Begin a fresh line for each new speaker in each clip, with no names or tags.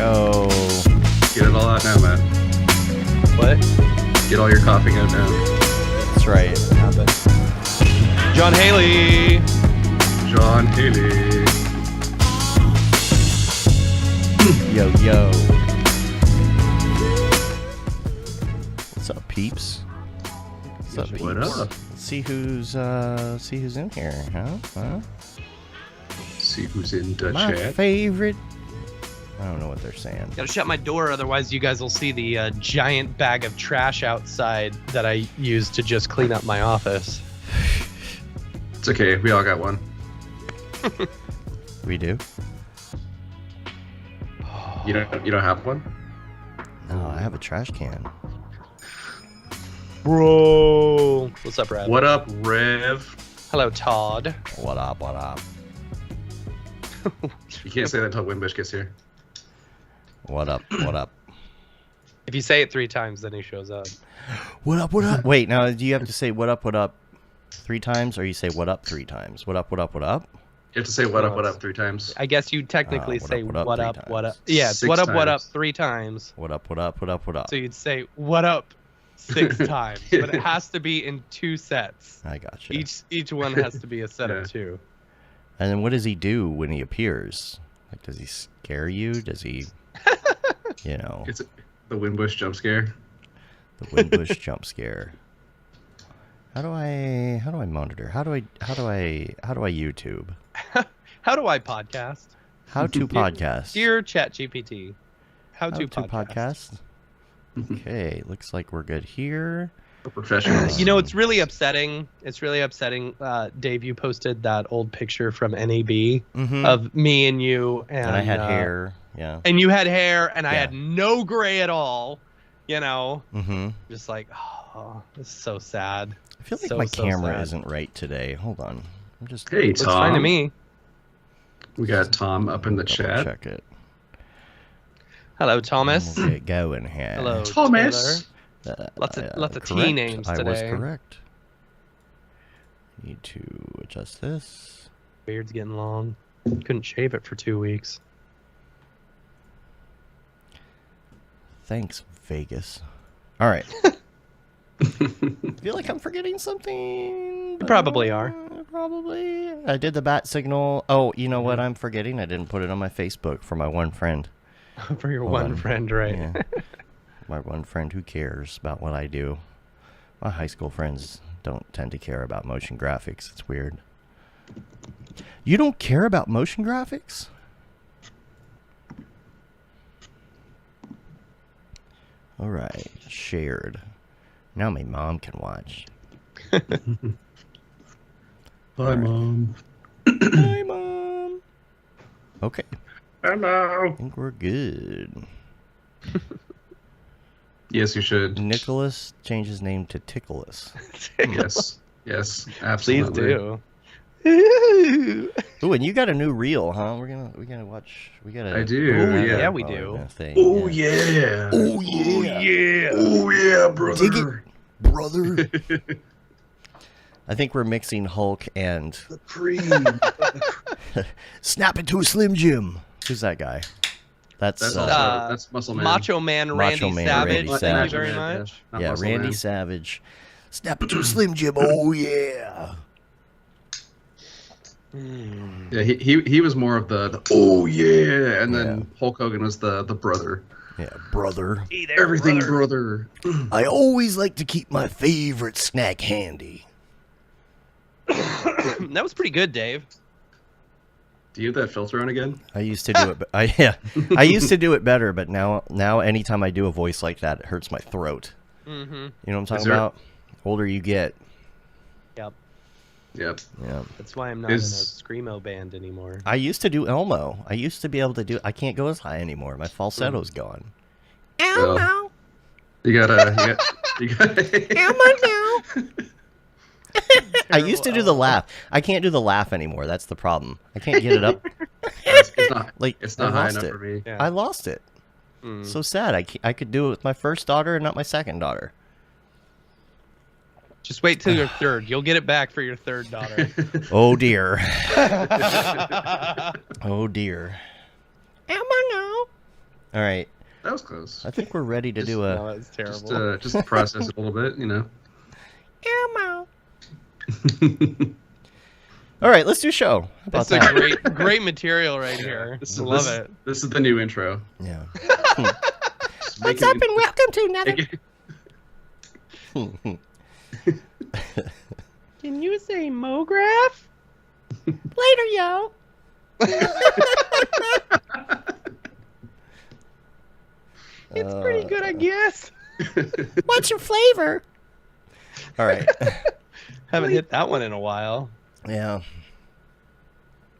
go.
Get it all out now, Matt.
What?
Get all your coughing out now.
That's right.
John Haley.
John Haley.
Yo, yo. What's up, peeps? What's up, peeps?
What up?
Let's see who's in here, huh?
See who's in the
My
chat.
favorite. I don't know what they're saying.
Gotta shut my door, otherwise you guys will see the giant bag of trash outside that I use to just clean up my office.
It's okay. We all got one.
We do?
You don't have one?
No, I have a trash can.
Bro. What's up, Rev?
What up, Rev?
Hello, Todd.
What up, what up?
You can't say that until Wimbish gets here.
What up, what up?
If you say it 3 times, then he shows up.
What up, what up? Wait, now do you have to say what up 3 times, or you say what up 3 times? What up, what up, what up?
You have to say what up 3 times.
I guess you technically say
what up,
what
three
up,
times.
what up. Yeah, it's
6
what up, what up
times.
3 times.
What up, what up, what up, what up?
So you'd say what up 6 times, but it has to be in 2 sets.
I gotcha.
Each one has to be a set
Yeah.
of 2.
And then what does he do when he appears? Like, does he scare you? Does he, you know,
It's the Wimbish jump scare.
the Wimbush jump scare? How do I monitor? How do I YouTube?
How do I podcast?
How to podcast?
Dear ChatGPT, how to podcast?
podcast? Okay, looks like we're good here.
For professionals.
You know, it's really upsetting. Dave, you posted that old picture from NAB of me and you, and
I had hair. Yeah.
and you had hair, and I
Yeah.
had no gray at all. You know,
Mm-hmm.
just like, oh, this is so sad.
I feel like
So
my camera
sad.
isn't right today. Hold on. I'm just.
Hey,
Looks fine to
Tom.
me.
We got Tom up in the
double
chat.
check it.
Hello, Thomas.
We'll get going here.
Hello,
Thomas.
Lots of T
correct.
names
I was
today.
correct. Need to adjust this.
Beard's getting long. Couldn't shave it for 2 weeks.
Thanks, Vegas. All right. I feel like I'm forgetting something.
You probably are.
Probably. I did the bat signal. Oh, you know what I'm forgetting? I didn't put it on my Facebook for my one friend.
For your
Hold
one
on.
friend, right?
Yeah. My one friend who cares about what I do. My high school friends don't tend to care about motion graphics. It's weird. You don't care about motion graphics? All right, shared. Now my mom can watch.
Bye, Mom.
Hi, Mom. Okay,
Hello.
I think we're good.
Yes, you should.
Nicholas changed his name to Tickless.
Yes. Yes, absolutely.
Please do.
Ooh, and you got a new reel, huh? We gotta watch. We gotta.
I do,
have
yeah.
that
Yeah, we
on
do.
the thing,
Oh, yeah.
Oh yeah.
yeah. Oh, yeah, brother.
Dig it, brother. I think we're mixing Hulk and
The cream.
Snap into a Slim Jim. Who's that guy? That's
That's Muscle Man.
Macho Man Randy
Man
Savage.
Randy
Thank
Savage.
you very
Yeah,
much.
not
yeah,
Muscle
Randy
Man.
Savage. Snap into a Slim Jim. Oh yeah.
Yeah, he was more of the oh yeah, and then Hulk Hogan was the brother.
Yeah, brother.
Hey there,
Everything
brother.
brother.
I always like to keep my favorite snack handy.
That was pretty good, Dave.
Do you have that filter on again?
I used to do it. I used to do it better, but now anytime I do a voice like that, it hurts my throat.
Mm-hmm.
You know what I'm talking
there-
about? Older you get.
Yep.
Yep.
Yeah.
That's why I'm not in a
Is-
screamo band anymore.
I used to do Elmo. I used to be able to do. I can't go as high anymore. My falsetto's gone.
Elmo. You gotta.
I used to do the laugh. I can't do the laugh anymore. That's the problem. I can't get it up.
It's not.
Like
It's
I
not high
lost
enough
it.
for me.
Yeah.
I lost it.
Mm.
So sad. I could do it with my first daughter and not my second daughter.
Just wait till your third. You'll get it back for your third daughter.
Oh dear. Oh dear. Elmo, no. All right.
That was close.
I think we're ready to do
No,
a.
that's terrible.
Just process it a little bit, you know.
All right, let's do a show. How about
That's a
that?
great material right here.
This,
Love
this,
it.
This is the new intro.
Yeah.
What's up and welcome to another. Can you say Mograph? Later, yo. It's pretty good, I guess. What's your flavor?
All right.
Haven't hit that one in a while.
Yeah.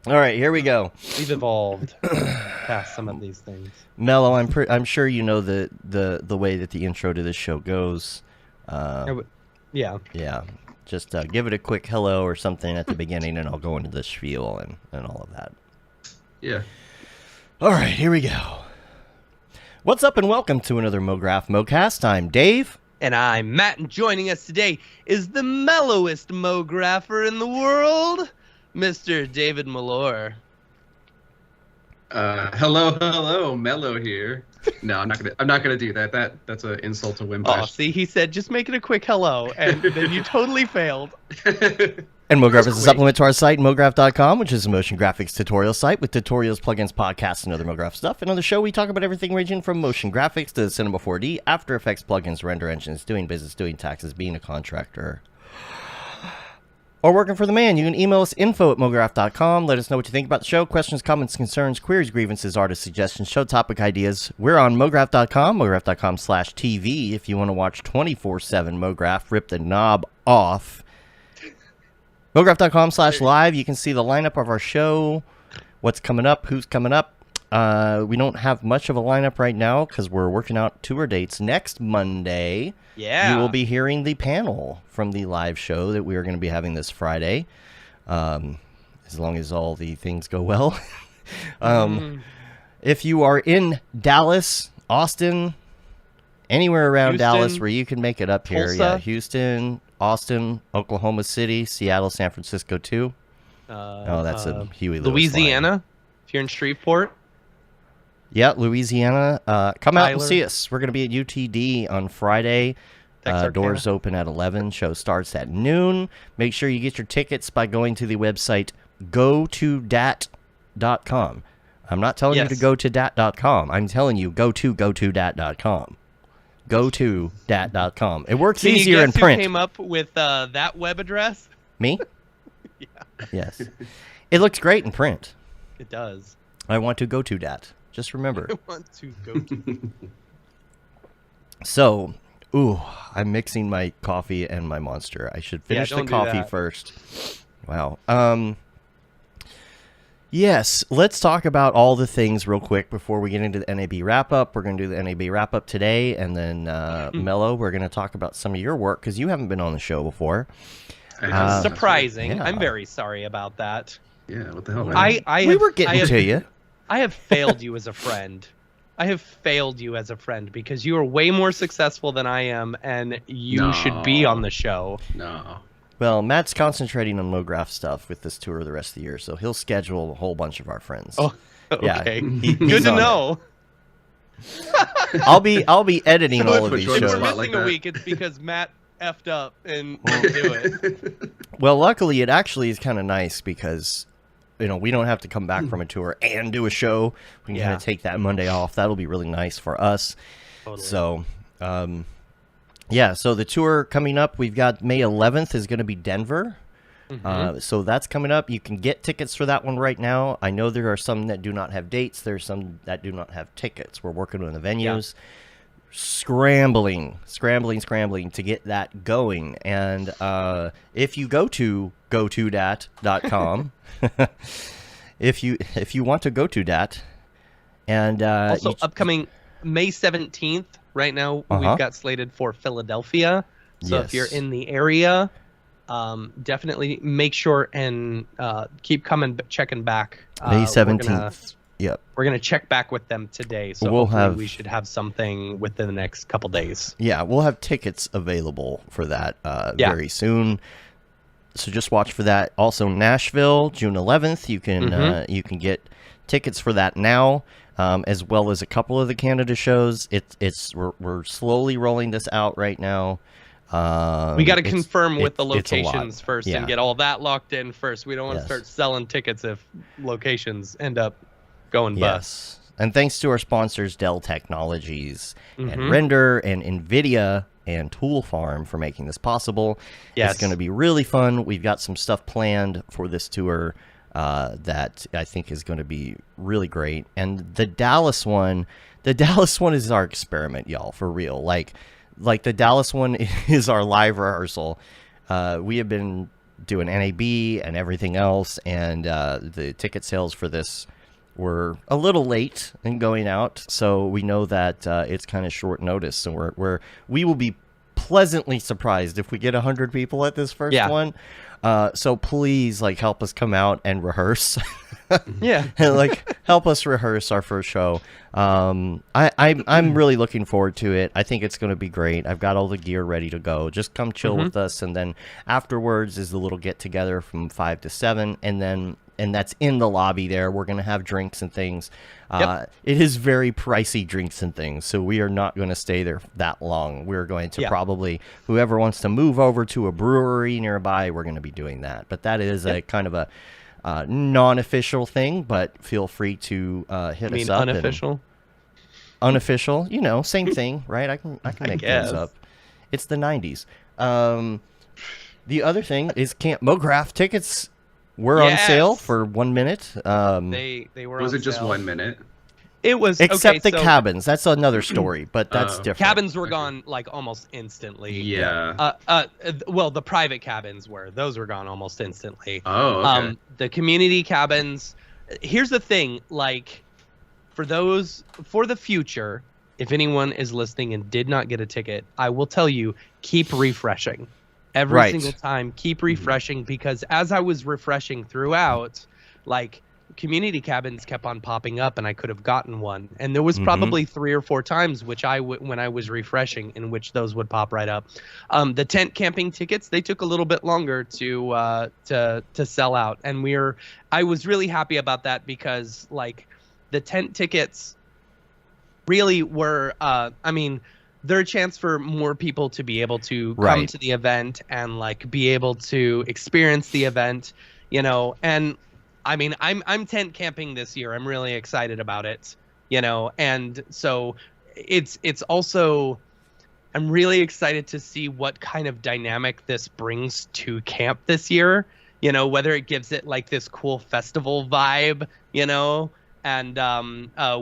All right, here we go.
We've evolved past some of these things.
Mello, I'm sure you know the way that the intro to this show goes.
Yeah.
Yeah. Just give it a quick hello or something at the beginning, and I'll go into the spiel and all of that.
Yeah.
All right, here we go. What's up, and welcome to another Mograph Mocast. I'm Dave.
And I'm Matt, and joining us today is the mellowest Mographer in the world, Mr. David Mellor.
Hello, Mello here. No, I'm not gonna do that. That's an insult to Wimpish.
Oh, see, he said just make it a quick hello, and then you totally failed.
And Mograph is a supplement to our site, mograph.com, which is a motion graphics tutorial site with tutorials, plugins, podcasts, and other Mograph stuff. And on the show, we talk about everything ranging from motion graphics to Cinema 4D, After Effects, plugins, render engines, doing business, doing taxes, being a contractor, or working for the man. You can email us info@mograph.com. Let us know what you think about the show. Questions, comments, concerns, queries, grievances, artist suggestions, show topic ideas. We're on mograph.com, mograph.com/TV. If you want to watch 24/7 Mograph, rip the knob off. Mograph.com/live. You can see the lineup of our show, what's coming up, who's coming up. We don't have much of a lineup right now because we're working out tour dates. Next Monday,
Yeah.
you will be hearing the panel from the live show that we are going to be having this Friday, as long as all the things go well. If you are in Dallas, Austin, anywhere around
Houston,
Dallas where you can make it up here,
Tulsa.
yeah, Houston, Austin, Oklahoma City, Seattle, San Francisco too. Oh, that's a Huey Lewis
Louisiana,
line.
if you're in Shreveport.
Yeah, Louisiana. Come out and
Tyler.
see us. We're going to be at UTD on Friday.
Texarkana.
Doors open at 11. Show starts at noon. Make sure you get your tickets by going to the website gotodat.com. I'm not telling you to
Yes.
go to dat.com. I'm telling you go to dat.com. Go to dat.com. It works
Can
easier
you
in
guess
print.
who came up with that web address?
Me?
Yeah,
Yes. It looks great in print.
it does.
I want to go to dat. Just remember.
I want to go to.
So, I'm mixing my coffee and my Monster. I should finish the
don't do
coffee
that.
first. Wow. Yes, let's talk about all the things real quick before we get into the NAB wrap-up. We're going to do the NAB wrap-up today, and then, Mello, we're going to talk about some of your work, because you haven't been on the show before.
Surprising.
yeah.
I'm very sorry about that.
Yeah, what the hell, man?
We were getting to you.
I have failed you as a friend. I have failed you as a friend because you are way more successful than I am, and you should be on the show.
No.
Well, Matt's concentrating on Mograph stuff with this tour the rest of the year, so he'll schedule a whole bunch of our friends.
Oh,
Yeah,
okay.
he's
Good to
on it.
know.
I'll be editing all of
Which
these
one's
If
shows.
we're
spot like
missing a
that.
week, it's because Matt effed up and didn't do it.
Well, luckily, it actually is kind of nice because, we don't have to come back from a tour and do a show. We can kind
Yeah.
of take that Monday off. That'll be really nice for us.
Totally.
So, so the tour coming up, we've got May 11th is going to be Denver. So that's coming up. You can get tickets for that one right now. I know there are some that do not have dates. There's some that do not have tickets. We're working on the venues. Scrambling to get that going. And if you go to gotodat.com, if you want to go to dat, and
Also, upcoming May 17th, right now, we've got slated for Philadelphia. So if you're
Yes.
in the area, definitely make sure and keep checking back.
May 17th. Yep.
We're gonna check back with them today, so we should have something within the next couple days.
Yeah, we'll have tickets available for that very soon. So just watch for that. Also, Nashville, June 11th. You can get tickets for that now. as well as a couple of the Canada shows. We're slowly rolling this out right now.
We got to confirm with the
it's a lot.
locations first
Yeah.
and get all that locked in first. We don't want to
Yes.
start selling tickets if locations end up going bust.
Yes. And thanks to our sponsors, Dell Technologies and
Mhm.
Render and NVIDIA and Tool Farm for making this possible.
Yes.
It's going to be really fun. We've got some stuff planned for this tour that I think is going to be really great. And the Dallas one is our experiment, y'all, for real. Like the Dallas one is our live rehearsal. We have been doing NAB and everything else, and the ticket sales for this were a little late in going out, so we know that it's kind of short notice. So we will be pleasantly surprised if we get 100 people at this first one. So please, like, help us come out and rehearse.
Yeah.
Like, help us rehearse our first show. I'm really looking forward to it. I think it's going to be great. I've got all the gear ready to go. Just come chill with us, and then afterwards is the little get together from 5 to 7, and that's in the lobby there. We're going to have drinks and things. It is very pricey drinks and things, so we are not going to stay there that long. We're going to probably, whoever wants to move over to a brewery nearby, we're going to be doing that. But that is a kind of a non-official thing, but feel free to hit us up.
Unofficial?
Unofficial, same thing, right? I can make things up. It's the 90s. The other thing is Camp Mograph tickets were on sale for 1 minute.
They were.
Was
on
it just
sale.
1 minute?
It was
Except the
so
cabins. That's another story, but that's different.
cabins were gone like almost instantly.
Yeah.
Well, the private cabins were. Those were gone almost instantly.
Oh, okay.
The community cabins. Here's the thing, like, for the future, if anyone is listening and did not get a ticket, I will tell you, keep refreshing. Every single time, keep refreshing, because as I was refreshing throughout, like, community cabins kept on popping up and I could have gotten one. And there was probably 3 or 4 times when I was refreshing in which those would pop right up. The tent camping tickets, they took a little bit longer to sell out. And I was really happy about that, because, like, the tent tickets really were, they're a chance for more people to be able to come to the event and, like, be able to experience the event, and I'm tent camping this year. I'm really excited about it, and so it's also, I'm really excited to see what kind of dynamic this brings to camp this year, whether it gives it like this cool festival vibe, and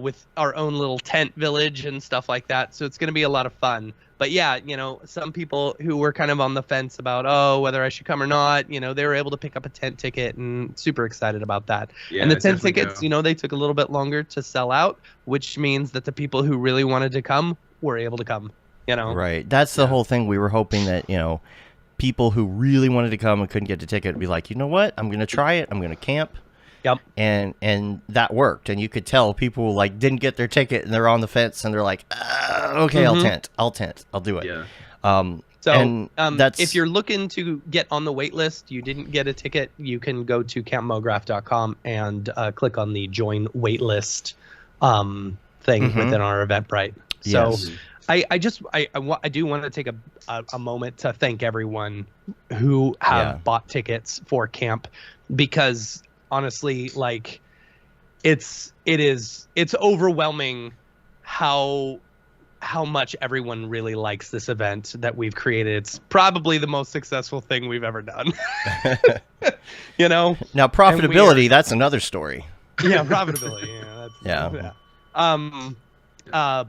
with our own little tent village and stuff like that. So it's going to be a lot of fun. But yeah, some people who were kind of on the fence about, whether I should come or not, they were able to pick up a tent ticket, and super excited about that.
Yeah,
and the tent tickets, they took a little bit longer to sell out, which means that the people who really wanted to come were able to come,
Right. That's the whole thing. We were hoping that, people who really wanted to come and couldn't get a ticket would be like, you know what? I'm going to try it. I'm going to camp.
Yep.
And that worked, and you could tell people, like, didn't get their ticket and they're on the fence and they're like, okay, I'll tent, I'll do it.
Yeah.
That's,
if you're looking to get on the wait list, you didn't get a ticket, you can go to campmograph.com and click on the join wait list thing within our Eventbrite. So
Yes.
I do want to take a moment to thank everyone who have bought tickets for camp, because honestly, like, it's overwhelming how much everyone really likes this event that we've created. It's probably the most successful thing we've ever done.
Now profitability, that's another story.
Yeah, profitability. Yeah.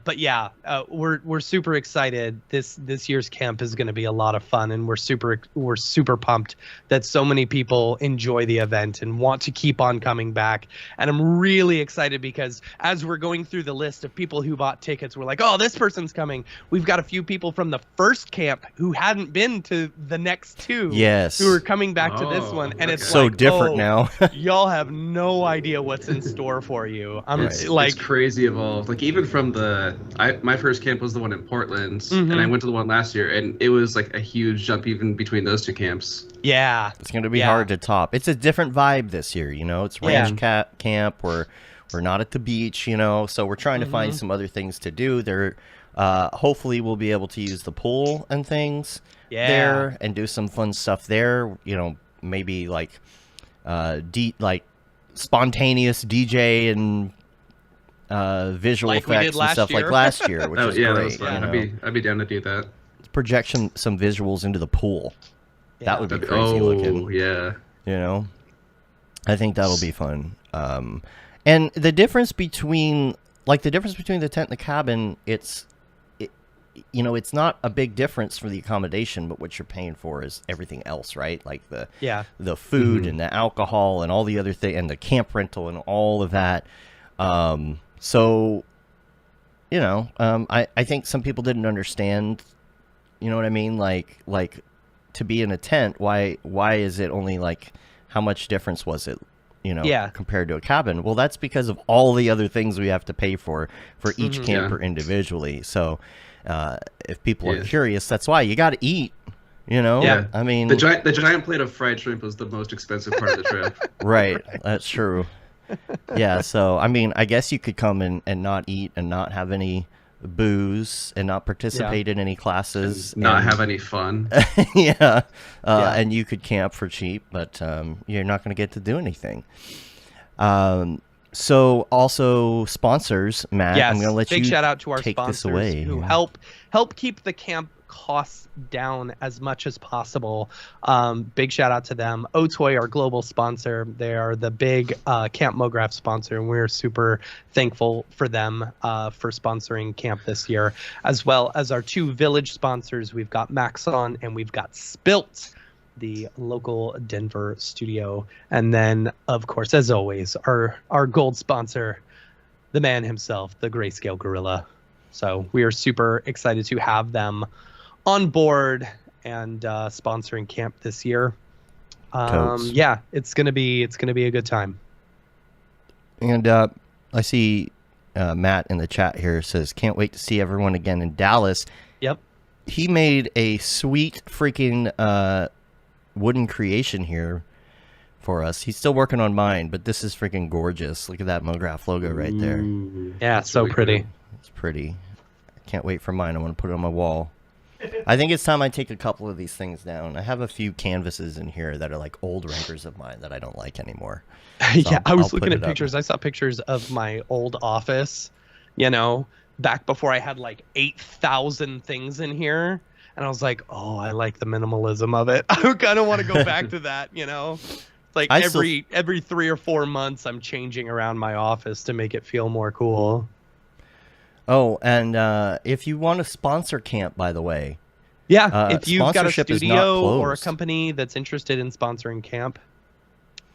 But yeah, we're super excited. This year's camp is going to be a lot of fun, and we're super pumped that so many people enjoy the event and want to keep on coming back. And I'm really excited because as we're going through the list of people who bought tickets, we're like, oh, this person's coming. We've got a few people from the first camp who hadn't been to the next 2.
Yes.
Who are coming back to this one, and it's
so
like,
different now.
Y'all have no idea what's in store for you.
It's crazy evolved. Like, even from my first camp was the one in Portland, and I went to the one last year, and it was like a huge jump even between those 2 camps.
Yeah,
it's going to be hard to top. It's a different vibe this year, It's ranch camp. We're We're not at the beach, you know, so we're trying to find some other things to do. There, hopefully we'll be able to use the pool and things there and do some fun stuff there. You know, maybe like spontaneous DJ and visual effects and stuff like last year, which is great.
That was fun. I'd be down to do that.
Project some visuals into the pool. That would be crazy looking.
Yeah.
You know, I think that'll be fun. And the difference between the tent and the cabin, it's not a big difference for the accommodation, but what you're paying for is everything else, right? Like the food and the alcohol and all the other things, and the camp rental and all of that. So, you know, I think some people didn't understand. You know what I mean? Like to be in a tent, why is it only like, how much difference was it, you know, compared to a cabin? Well, that's because of all the other things we have to pay for each camper individually. So if people are curious, that's why you got to eat, you know?
Yeah.
I mean,
the giant plate of fried shrimp was the most expensive part of the trip.
Right. That's true. Yeah. So, I mean, I guess you could come and not eat and not have any booze and not participate in any classes,
not have any fun.
And you could camp for cheap, but you're not going to get to do anything. So also sponsors, Matt, I'm going to let you
big shout out to our
take
sponsors
this away.
who help keep the camp costs down as much as possible. Big shout out to them. Otoy, our global sponsor, they are the big Camp Mograph sponsor, and we're super thankful for them for sponsoring camp this year, as well as our two village sponsors. We've got Maxon and we've got Spilt, the local Denver studio, and then of course, as always, our gold sponsor, the man himself, the Grayscale Gorilla. So we are super excited to have them on board and sponsoring camp this year. It's gonna be a good time.
And I see Matt in the chat here says, can't wait to see everyone again in Dallas.
Yep.
He made a sweet freaking wooden creation here for us. He's still working on mine, but this is freaking gorgeous. Look at that Mograph logo right there.
Yeah, it's so really pretty.
It's pretty. I can't wait for mine. I want to put it on my wall. I think it's time I take a couple of these things down. I have a few canvases in here that are like old records of mine that I don't like anymore. So
I was looking at pictures. I saw pictures of my old office, you know, back before I had like 8,000 things in here. And I was like, oh, I like the minimalism of it. I kind of want to go back to that, you know. Like every 3 or 4 months, I'm changing around my office to make it feel more cool.
Oh, and if you want to sponsor camp, by the way.
Yeah, if you've got a studio or a company that's interested in sponsoring camp,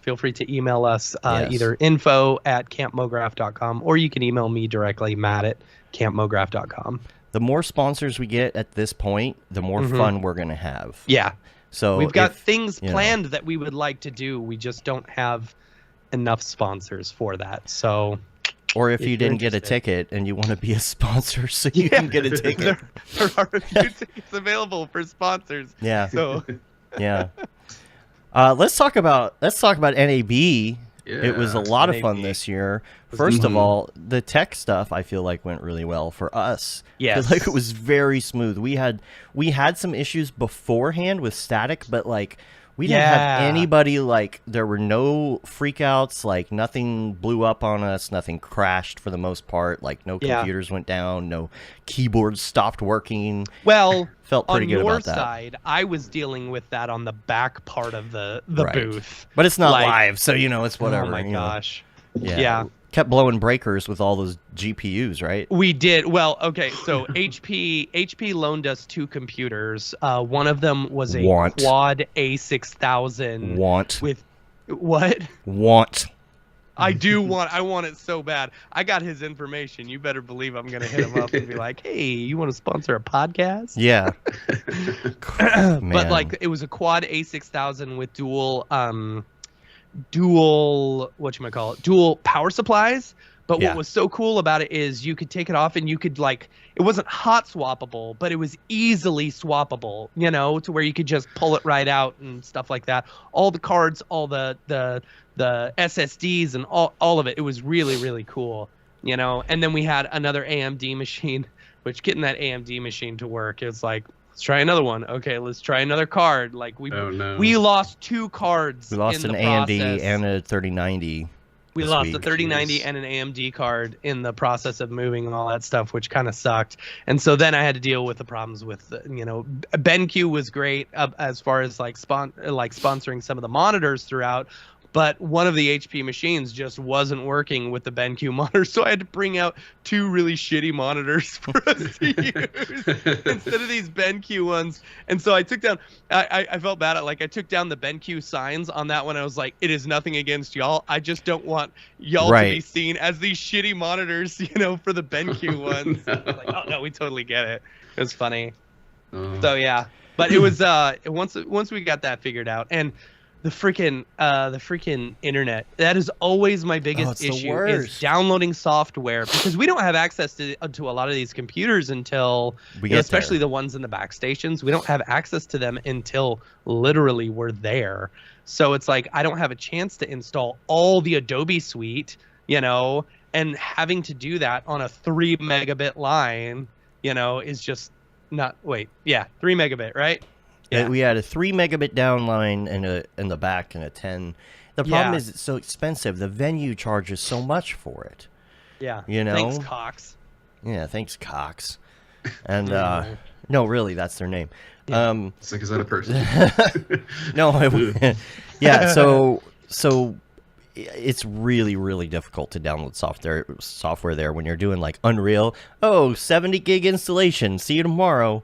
feel free to email us either info@campmograph.com, or you can email me directly, matt@campmograph.com.
The more sponsors we get at this point, the more fun we're going to have.
Yeah.
So
we've got things planned that we would like to do. We just don't have enough sponsors for that. So...
Or if you didn't get a ticket and you want to be a sponsor so you can get a ticket.
There are a few tickets available for sponsors.
Yeah.
So
yeah. Let's talk about NAB. Yeah. It was a lot of fun this year. First of all, the tech stuff I feel like went really well for us.
Yeah.
Like it was very smooth. We had some issues beforehand with static, but like we didn't have anybody, like, there were no freakouts, like, nothing blew up on us, nothing crashed for the most part, like, no computers went down, no keyboards stopped working.
Well,
felt pretty good about that.
On your side, I was dealing with that on the back part of the booth.
But it's not live, so, you know, it's whatever.
Oh, my gosh.
Yeah. Kept blowing breakers with all those GPUs, right?
We did. Well, okay, so HP loaned us 2 computers. One of them was a quad A6000 with what? I want it so bad. I got his information. You better believe I'm gonna hit him up and be like, hey, you want to sponsor a podcast?
Yeah.
But like, it was a quad A6000 with dual dual power supplies, But
Yeah.
what was so cool about it is you could take it off and you could like, it wasn't hot swappable, but it was easily swappable, you know, to where you could just pull it right out and stuff like that. All the cards, all the SSDs and all of it. It was really, really cool, you know. And then we had another AMD machine, which getting that AMD machine to work, it's like, let's try another one. Okay, let's try another card. Like we lost 2 cards.
We lost
in
an
the
AMD
process.
and a 3090.
We
this
lost
week.
a 3090 and an AMD card in the process of moving and all that stuff, which kind of sucked. And so then I had to deal with the problems with, you know, BenQ was great as far as like sponsoring some of the monitors throughout. But one of the HP machines just wasn't working with the BenQ monitor, so I had to bring out 2 really shitty monitors for us to use instead of these BenQ ones. And so I took down, I felt bad. I took down the BenQ signs on that one. I was like, it is nothing against y'all. I just don't want y'all to be seen as these shitty monitors, you know, for the BenQ ones. Like, oh no, we totally get it. It was funny. So yeah, but it was once we got that figured out. And the freaking internet. That is always my biggest issue is downloading software, because we don't have access to a lot of these computers until, especially the ones in the back stations. We don't have access to them until literally we're there. So it's like I don't have a chance to install all the Adobe suite, you know, and having to do that on a 3 megabit line, you know, is just not 3 megabit, right? Yeah.
We had a 3 megabit down line in the back and a 10. The problem is it's so expensive. The venue charges so much for it.
Yeah.
You know?
Thanks, Cox.
Yeah, thanks, Cox. And no, really, that's their name.
Yeah. It's like, is that a person?
No. Yeah, so it's really, really difficult to download software there when you're doing like Unreal. 70 gig installation. See you tomorrow.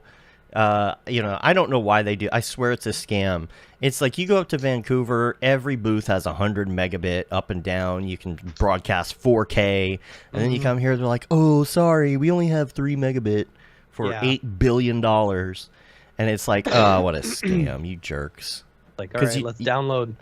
You know, I don't know why they do. I swear it's a scam. It's like you go up to Vancouver, every booth has 100 megabit up and down. You can broadcast 4K, and then you come here, they're like, "Oh, sorry, we only have 3 megabit for $8 billion," and it's like, "Oh, what a scam, you jerks!"
Like, all right, let's download.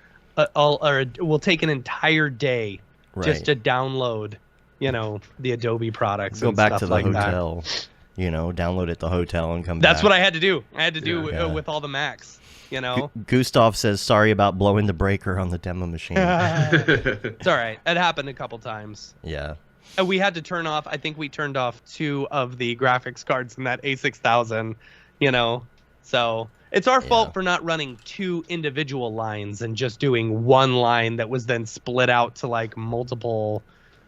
We'll take an entire day just to download, you know, the Adobe products.
Go
and
back
stuff
to the
like
hotel.
That.
You know, download at the hotel and come back.
That's what I had to do. I had to do with all the Macs, you know.
Gustav says, sorry about blowing the breaker on the demo machine.
It's all right. It happened a couple times.
Yeah.
And we had to turn off, I think we turned off 2 of the graphics cards in that A6000, you know. So it's our fault for not running 2 individual lines and just doing one line that was then split out to like multiple,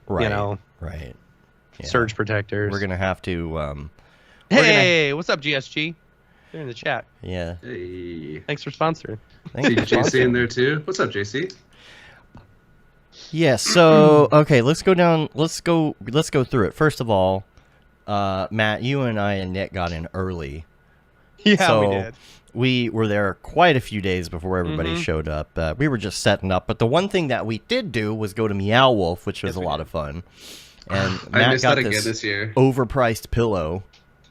you know.
Right. Yeah.
Surge protectors.
We're going to have to...
hey, what's up, GSG? They're in the chat.
Yeah.
Hey.
Thanks for sponsoring.
See JC in there too. What's up, JC?
Yeah, so okay, let's go down. Let's go through it. First of all, Matt, you and I and Nick got in early.
Yeah,
so
we did.
We were there quite a few days before everybody showed up. We were just setting up, but the one thing that we did do was go to Meow Wolf, which was a lot of fun. And Matt
I missed
got
that again this year.
Overpriced pillow.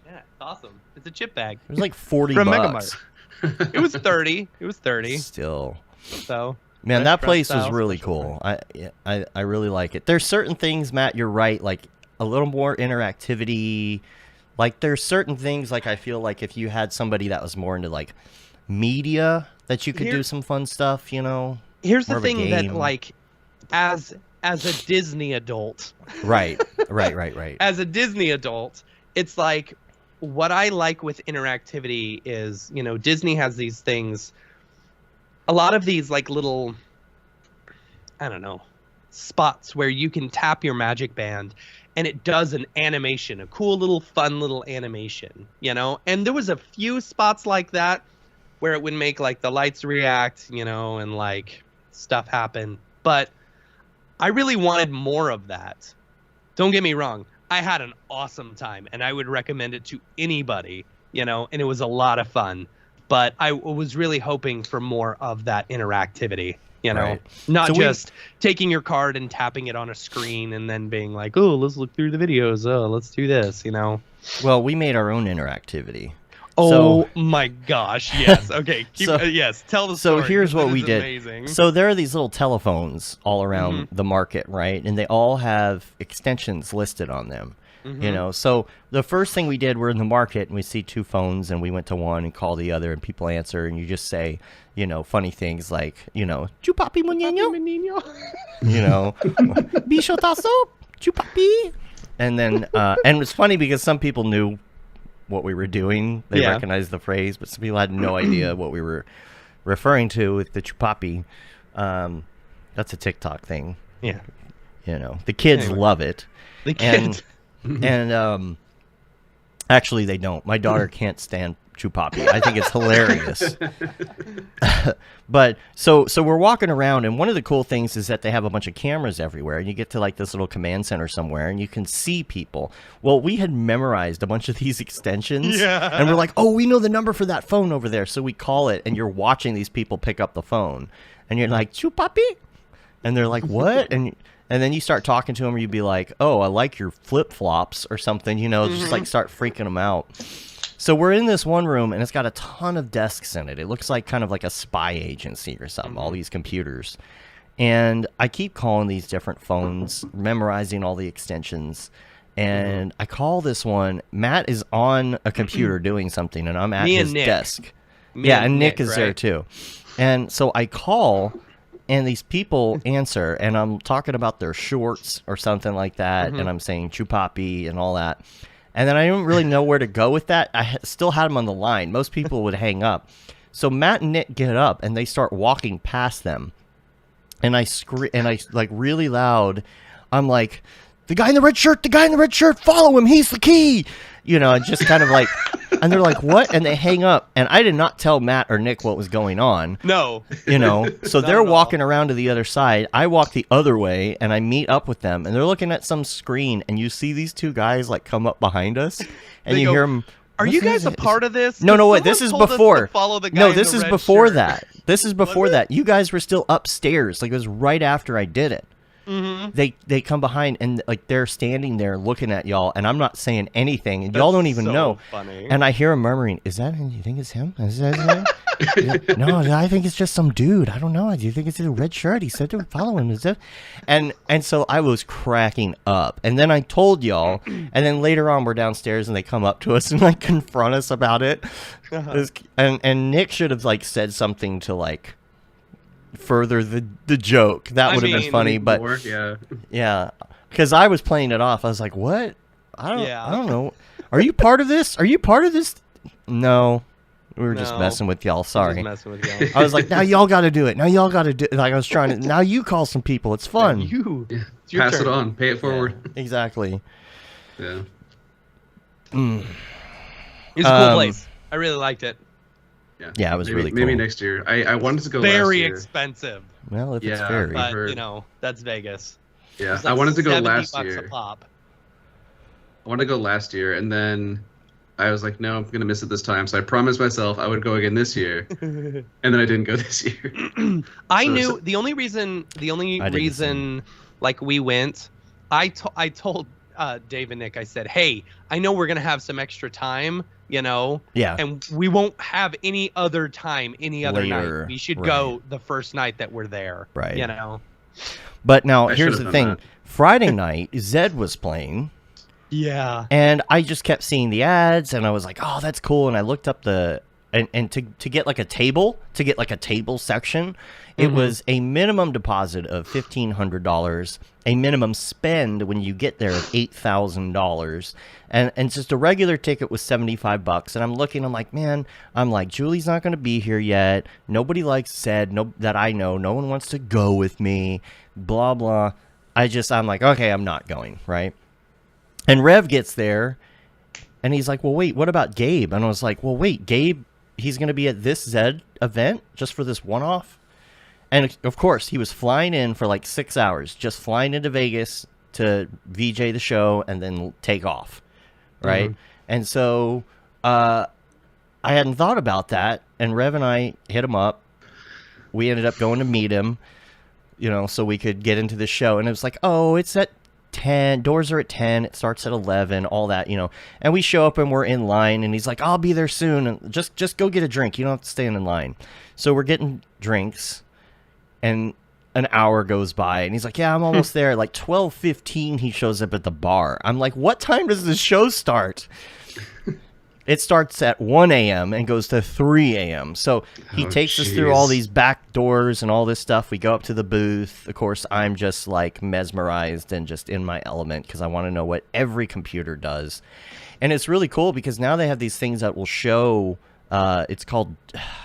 Yeah, it's awesome. It's a chip bag.
It was like 40
From
bucks.
Megamart. It was 30. It was 30.
Still.
So.
Man, that place was really cool. I really like it. There's certain things, Matt, you're right, like a little more interactivity. Like there's certain things like I feel like if you had somebody that was more into like media that you could do some fun stuff, you know.
Here's the thing that like as a Disney adult.
Right.
As a Disney adult, it's like what I like with interactivity is, you know, Disney has these things, a lot of these like little, I don't know, spots where you can tap your magic band and it does an animation, a cool little fun little animation, you know? And there was a few spots like that where it would make like the lights react, you know, and like stuff happen. But I really wanted more of that. Don't get me wrong. I had an awesome time and I would recommend it to anybody, you know, and it was a lot of fun. But I was really hoping for more of that interactivity, you know, not just taking your card and tapping it on a screen and then being like, oh, let's look through the videos. Oh, let's do this, you know.
Well, we made our own interactivity.
Oh my gosh! Yes. Okay. Yes. Tell the story.
So here's
'cause
what
it
we
is
did.
Amazing.
So there are these little telephones all around
Mm-hmm.
the market, right? And they all have extensions listed on them.
Mm-hmm.
You know, so the first thing we did, we're in the market and we see two phones and we went to one and called the other and people answer and you just say, you know, funny things like, you know, chupapi muñeño, you know, bicho tazo, chupapi. And then, and it's funny because some people knew what we were doing. They
Yeah.
recognized the phrase, but some people had no idea what we were referring to with the chupapi. That's a TikTok thing.
Yeah.
You know, the kids
Anyway.
love it.
The kids.
And actually they don't. My daughter can't stand chupapi. I think it's hilarious. But so we're walking around and one of the cool things is that they have a bunch of cameras everywhere and you get to like this little command center somewhere and you can see people. Well, we had memorized a bunch of these extensions.
Yeah.
And we're like, "Oh, we know the number for that phone over there." So we call it and you're watching these people pick up the phone and you're like, "Chupapi?" And they're like, "What?" And then you start talking to them, or you'd be like, "Oh, I like your flip-flops," or something, you know, just like start freaking them out. So we're in this one room, and it's got a ton of desks in it. It looks like kind of like a spy agency or something, all these computers. And I keep calling these different phones, memorizing all the extensions. And I call this one. Matt is on a computer doing something, and I'm at
Me and
his
Nick.
desk.
Me
Yeah, and Nick is
right?
there too. And so I call, and these people answer, and I'm talking about their shorts or something like that, and I'm saying chupapi and all that. And then I didn't really know where to go with that. I still had them on the line. Most people would hang up. So Matt and Nick get up, and they start walking past them. And I scream, and I like really loud. I'm like, "The guy in the red shirt, follow him. He's the key." You know, and just kind of like, and they're like, "What?" And they hang up. And I did not tell Matt or Nick what was going on.
No.
You know, so
Not
they're
at all.
walking around to the other side. I walk the other way and I meet up with them and they're looking at some screen and you see these two guys like come up behind us and
They
you
go,
hear them.
Are you guys a part of this?
No,
'Cause
wait, this
someone
is
told us to
before.
follow the guy
No,
in
this
the
is
red
before
shirt.
that. This is before
it?
that. You guys were still upstairs. Like it was right after I did it.
Mm-hmm.
They come behind and like they're standing there looking at y'all and I'm not saying anything and y'all don't even
so
know.
funny.
And I hear him murmuring, "Is that him? You think it's him? Is that him?" Yeah, "No, I think it's just some dude. I don't know. Do you think it's a red shirt? He said to follow him. Is that?" And so I was cracking up. And then I told y'all. And then later on, we're downstairs and they come up to us and like confront us about it. And Nick should have like said something to like further the joke. That
I
would have been
mean,
funny. But
More, yeah.
yeah, because I was playing it off. I was like, "What? I
Yeah.
don't know. Are you part of this? Are you part of this?" No, we were just
No.
messing with y'all. Sorry.
Just messing with y'all.
I was like, "Now y'all got to do it. Now y'all got to do." Like I was trying to. Now you call some people. It's fun.
You.
Yeah.
It's your
Pass
turn.
it on. Pay it forward.
Exactly.
Yeah.
Mm.
It was a cool
Um,
place. I really liked it.
Yeah, it was
maybe,
really
Maybe
cool.
next year. I wanted to go last
Very
year.
expensive,
Well, if it's
Yeah,
fairy.
but-
but
heard.
you know that's Vegas.
Yeah.
It's like
I wanted to go
70
last
bucks
year.
a pop.
I wanted to go last year, and then I was like, no, I'm gonna miss it this time. So I promised myself I would go again this year, and then I didn't go this year.
I
So-
knew the only reason
I did the
reason like we went, I told Dave and Nick, I said, "Hey, I know we're gonna have some extra time, you know,
Yeah.
and we won't have any other time, any other
Later,
night. We should
right.
go the first night that we're there,
Right.
You know."
But now
I
here's
should've
the
done
thing.
that.
Friday night, Zed was playing.
Yeah.
And I just kept seeing the ads, and I was like, "Oh, that's cool." And I looked up and to get like a table, section, it was a minimum deposit of $1,500, a minimum spend when you get there of $8,000, and just a regular ticket was $75. And I'm looking, I'm like, man, Julie's not going to be here yet. Nobody likes Zed, that I know. No one wants to go with me. Blah blah. I'm like, okay, I'm not going, right? And Rev gets there, and he's like, "Well, wait, what about Gabe?" And I was like, "Well, wait, Gabe, he's going to be at this Zed event just for this one-off?" And, of course, he was flying in for like 6 hours, just flying into Vegas to VJ the show and then take off, right? And so I hadn't thought about that, and Rev and I hit him up. We ended up going to meet him, you know, so we could get into the show. And it was like, "Oh, it's at 10. Doors are at 10. It starts at 11. All that, And we show up and we're in line, and he's like, "I'll be there soon. And just go get a drink. You don't have to stand in line." So we're getting drinks, and an hour goes by, and he's like, "Yeah, I'm almost there." Like 12:15, he shows up at the bar. I'm like, "What time does the show start?" It starts at 1 a.m. and goes to 3 a.m. So he takes us through all these back doors and all this stuff. We go up to the booth. Of course, I'm just like mesmerized and just in my element because I want to know what every computer does. And it's really cool because now they have these things that will show, it's called,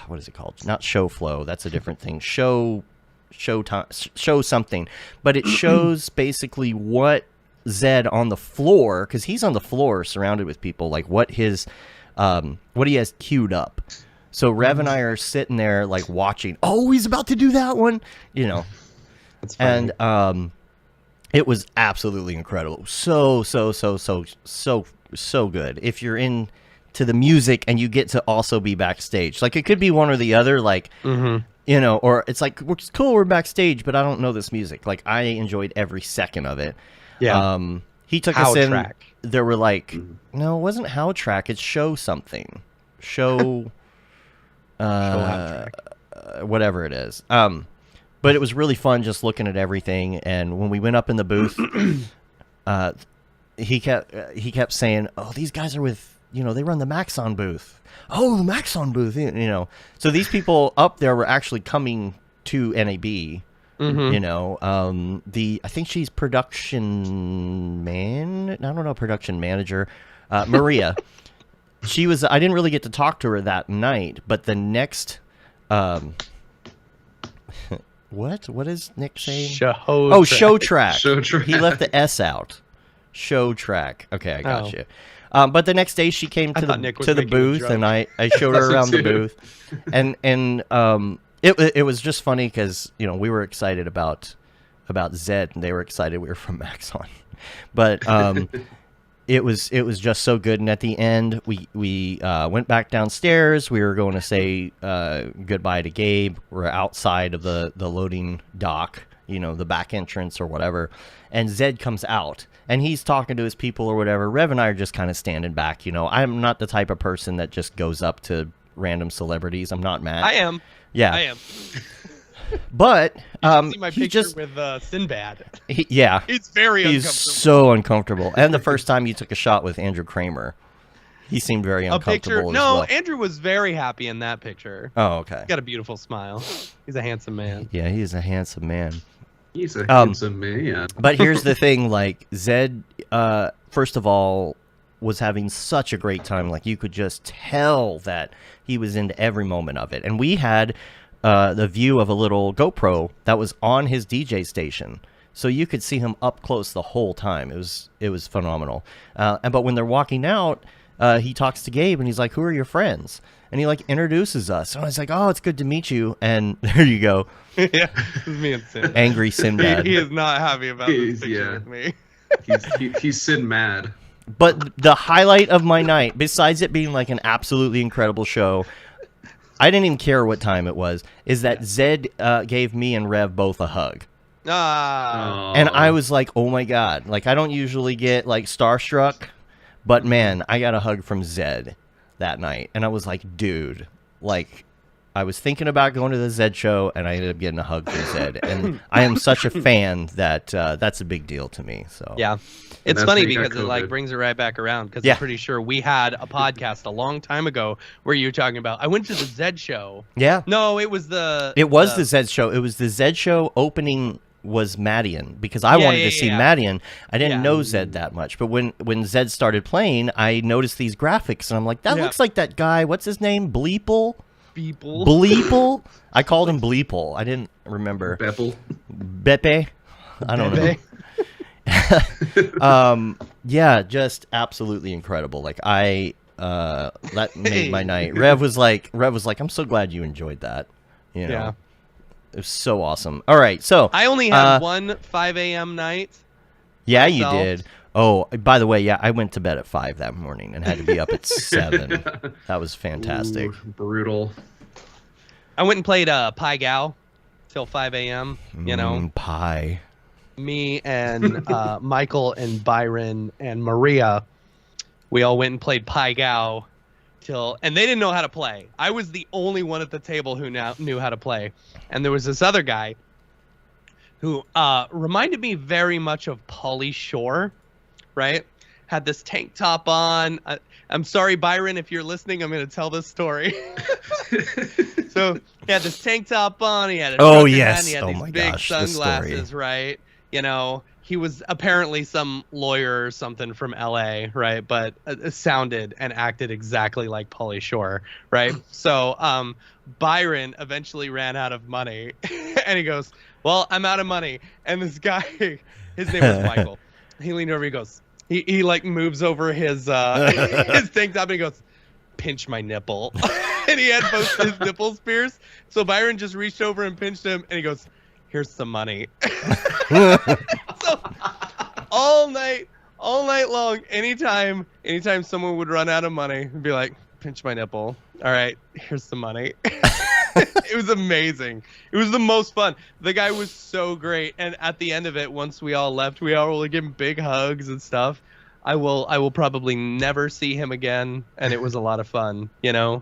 what is it called? Not show flow. That's a different thing. Show something. But it shows basically what Zed on the floor, because he's on the floor surrounded with people, like what he has queued up. So Rev and I are sitting there like watching. Oh, he's about to do that one,
That's funny.
And it was absolutely incredible. So good. If you're into the music and you get to also be backstage, like it could be one or the other, like or it's like, it's cool, we're backstage, but I don't know this music. Like I enjoyed every second of it.
Yeah.
He took
How
us in.
track.
There were like, no, it wasn't how track. It's show something. Show. Whatever it is. But it was really fun just looking at everything. And when we went up in the booth, he kept saying, "Oh, these guys are with, they run the Maxon booth. Oh, the Maxon booth, So these people up there were actually coming to NAB. I think she's production manager, Maria. She was, I didn't really get to talk to her that night, but the next, what is Nick saying? Show track.
Show track.
He left the S out. Show track. Okay, I got you. But the next day she came to the booth, and I showed her around the booth, and It was just funny because we were excited about Zed, and they were excited we were from Maxon, but it was just so good. And at the end, we went back downstairs. We were going to say goodbye to Gabe. We're outside of the loading dock, the back entrance or whatever, and Zed comes out. And he's talking to his people or whatever. Rev and I are just kind of standing back. I'm not the type of person that just goes up to random celebrities. I'm not mad.
I am.
Yeah,
I am.
But
see my picture with Sinbad.
He's
very uncomfortable.
He's so uncomfortable. And the first time you took a shot with Andrew Kramer, he seemed very uncomfortable.
No,
well.
Andrew was very happy in that picture.
Oh, okay.
He's got a beautiful smile. He's a handsome man.
Yeah, he is a handsome man.
He's a handsome man.
But here's the thing: like Zed, first of all, was having such a great time. Like you could just tell that he was into every moment of it. And we had the view of a little GoPro that was on his DJ station, so you could see him up close the whole time. It was phenomenal. But when they're walking out, he talks to Gabe and he's like, "Who are your friends?" And he like introduces us. And I was like, "Oh, it's good to meet you." And there you go.
Yeah, it's me and Sinbad.
Angry Sinbad.
He is not happy about this picture with me.
He's Sin mad.
But the highlight of my night, besides it being like an absolutely incredible show, I didn't even care what time it was, is that Zed gave me and Rev both a hug. And I was like, oh my God. Like, I don't usually get like starstruck, but man, I got a hug from Zed that night. And I was like, dude, like, I was thinking about going to the Zed show, and I ended up getting a hug from Zed. And I am such a fan that that's a big deal to me. So
yeah. It's funny because it like brings it right back around, because I'm pretty sure we had a podcast a long time ago where you were talking about, I went to the Zed show.
Yeah.
No, it was the
Zed show. It was the Zed show opening was Madian, because I wanted to see Madian. I didn't know Zed that much, but when Zed started playing, I noticed these graphics, and I'm like, that looks like that guy. What's his name? Bleeple? I called him Bleeple. I didn't remember. Beppe? I don't know. Yeah, just absolutely incredible. Like that made my night. Rev was like, I'm so glad you enjoyed that. Yeah. It was so awesome. All right, so
I only had one 5 a.m. night.
Yeah, myself. You did. Oh, by the way, yeah, I went to bed at 5 that morning and had to be up at 7. That was fantastic.
Ooh, brutal.
I went and played Pie Gal till 5 a.m.
Pie.
me and Michael and Byron and Maria, we all went and played Pai Gow and they didn't know how to play. I was the only one at the table who now knew how to play. And there was this other guy who reminded me very much of Pauly Shore, right? Had this tank top on. I'm sorry, Byron, if you're listening, I'm going to tell this story. So he had this tank top on. He had a trucker hat, and he had these big sunglasses, right? You know, he was apparently some lawyer or something from LA, right? But sounded and acted exactly like Pauly Shore, right? So Byron eventually ran out of money, and he goes, "Well, I'm out of money." And this guy, his name was Michael. He leaned over. He goes, he like moves over his his tank top, and he goes, "Pinch my nipple." And he had both his nipples pierced. So Byron just reached over and pinched him, and he goes, "Here's some money." So all night long, anytime someone would run out of money, he'd be like, "Pinch my nipple. All right, here's some money." It was amazing. It was the most fun. The guy was so great, and at the end of it, once we all left, we all were giving big hugs and stuff. I will probably never see him again, and it was a lot of fun, you know.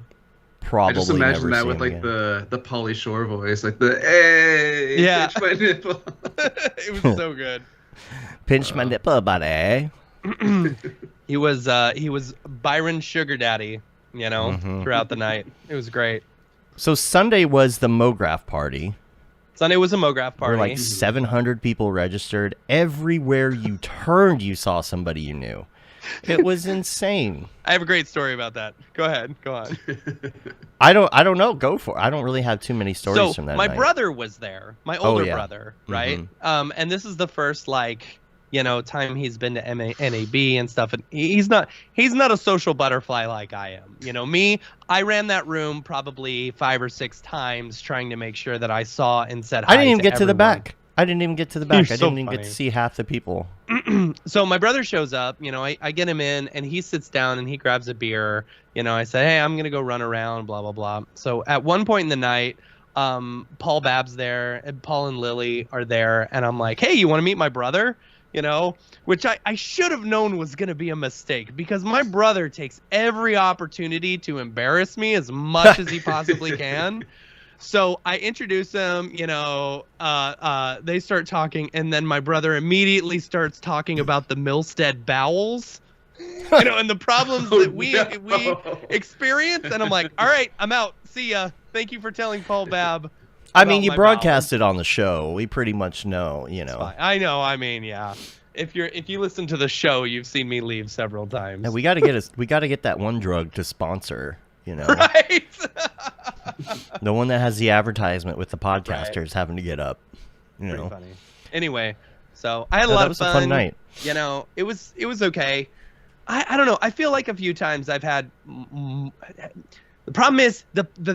Probably
I just imagine that with like the Pauly Shore voice, like the "Hey,
yeah,
pinch my nipple."
It was so good.
Pinch my nipple, buddy.
He was Byron's sugar daddy, you know, throughout the night. It was great.
So Sunday was the Mograph party.
Sunday was a Mograph party.
There were like 700 people registered. Everywhere you turned, you saw somebody you knew. It was insane.
I have a great story about that. Go ahead. Go on.
I don't know. Go for it. I don't really have too many stories from that
my
night.
brother was there. My older brother, right? And this is the first time he's been to NAB and stuff, and he's not a social butterfly like I am. You know, me, I ran that room probably 5 or 6 times trying to make sure that I saw and said hi.
I didn't even get
everyone.
to the back. I didn't even get to the back.
You're
I didn't even get to see half the people.
So my brother shows up, you know, I get him in, and he sits down and he grabs a beer. You know, I say, "Hey, I'm going to go run around, blah, blah, blah." So at one point in the night, Paul Babb's there, and Paul and Lily are there, and I'm like, "Hey, you want to meet my brother?" You know, which I should have known was going to be a mistake, because my brother takes every opportunity to embarrass me as much as he possibly can. So I introduce him, you know, they start talking, and then my brother immediately starts talking about the Milstead bowels, you know, and the problems that we experience. And I'm like, "All right, I'm out. See ya. Thank you for telling Paul Babb."
I mean, you broadcasted on the show. We pretty much know, you know.
I know. I mean, yeah. If you listen to the show, you've seen me leave several times.
And we got to get that one drug to sponsor, you know.
Right.
The one that has the advertisement with the podcasters having to get up, you know.
Pretty funny. Anyway, so I had a lot of fun.
That was a fun night.
You know, it was okay. I don't know. I feel like a few times I've had. The problem is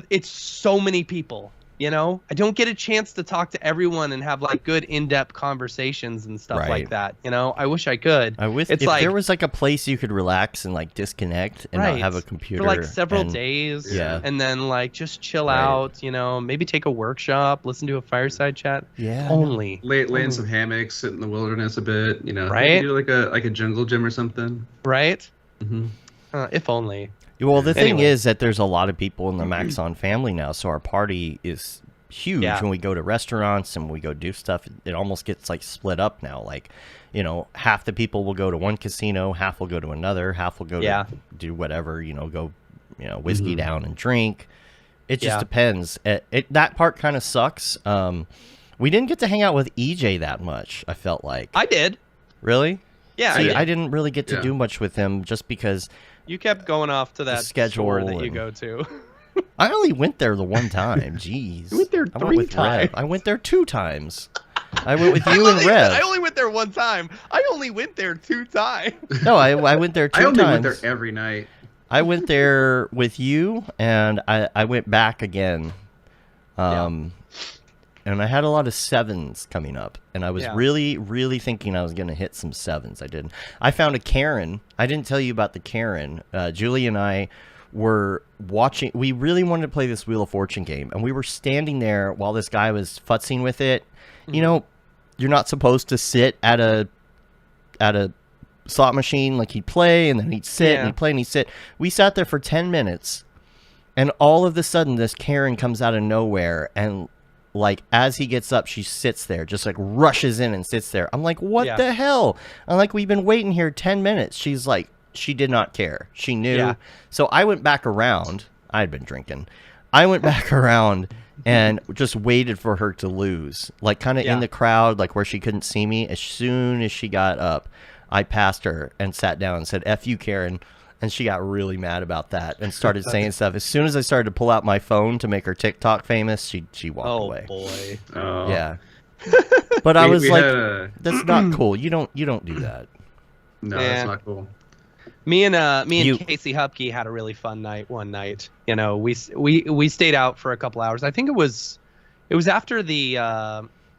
it's so many people. You know, I don't get a chance to talk to everyone and have like good in-depth conversations and stuff like that. You know, I wish I could.
If there was like a place you could relax and like disconnect and not have a computer
for like several days.
Yeah.
And then like just chill out, you know, maybe take a workshop, listen to a fireside chat.
Yeah.
Only.
Lay in some hammocks, sit in the wilderness a bit, you know.
Right.
Do like a jungle gym or something.
Right.
Mm-hmm.
If only.
Well, the thing is that there's a lot of people in the Maxon family now, so our party is huge. When we go to restaurants and we go do stuff, it almost gets like split up now. Like, you know, half the people will go to one casino, half will go to another, half will go to do whatever, you know, go, you know, whiskey down and drink. It just depends. That part kind of sucks. We didn't get to hang out with EJ that much, I felt like.
I did.
Really?
Yeah.
See, I didn't really get to do much with him just because
you kept going off to that store that you go to.
I only went there the one time. Jeez.
You went there 3 times.
I went there 2 times. I went with you and Rev.
I only went there 1 time. I only went there 2 times.
No, I went there 2 times.
I only went there every night.
I went there with you, and I went back again. And I had a lot of 7s coming up, and I was really, really thinking I was going to hit some 7s. I didn't. I found a Karen. I didn't tell you about the Karen. Julie and I were watching. We really wanted to play this Wheel of Fortune game, and we were standing there while this guy was futzing with it. You know, you're not supposed to sit at a slot machine. Like he'd play and then he'd sit and he'd play and he'd sit. We sat there for 10 minutes, and all of a sudden this Karen comes out of nowhere, and like as he gets up, she sits there, just like rushes in and sits there. I'm like, what the hell? I'm like, we've been waiting here 10 minutes. She's like, she did not care. She knew. Yeah. So I went back around. I had been drinking. I went back around and just waited for her to lose, like kind of in the crowd, like where she couldn't see me. As soon as she got up, I passed her and sat down and said, F you, Karen. And she got really mad about that and started saying stuff. As soon as I started to pull out my phone to make her TikTok famous, she walked away.
Oh, boy.
Oh.
Yeah. But I was like, that's not cool. You don't do that.
No, that's not cool.
Me and Casey Hupke had a really fun night one night. You know, we stayed out for a couple hours. I think it was after the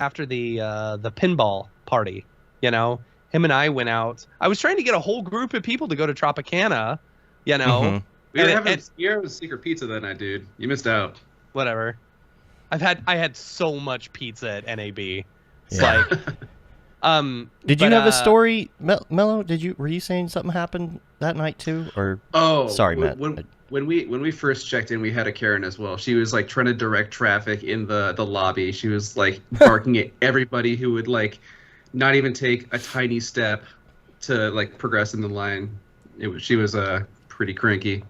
pinball party. You know, him and I went out. I was trying to get a whole group of people to go to Tropicana. You know,
we were having secret pizza that night, dude. You missed out.
Whatever. I had so much pizza at NAB. It's
Yeah.
like,
did you have a story, Mello? Were you saying something happened that night too, or?
Oh,
sorry, Matt.
When we first checked in, we had a Karen as well. She was like trying to direct traffic in the lobby. She was like barking at everybody who would like not even take a tiny step to like progress in the line. She was pretty cranky.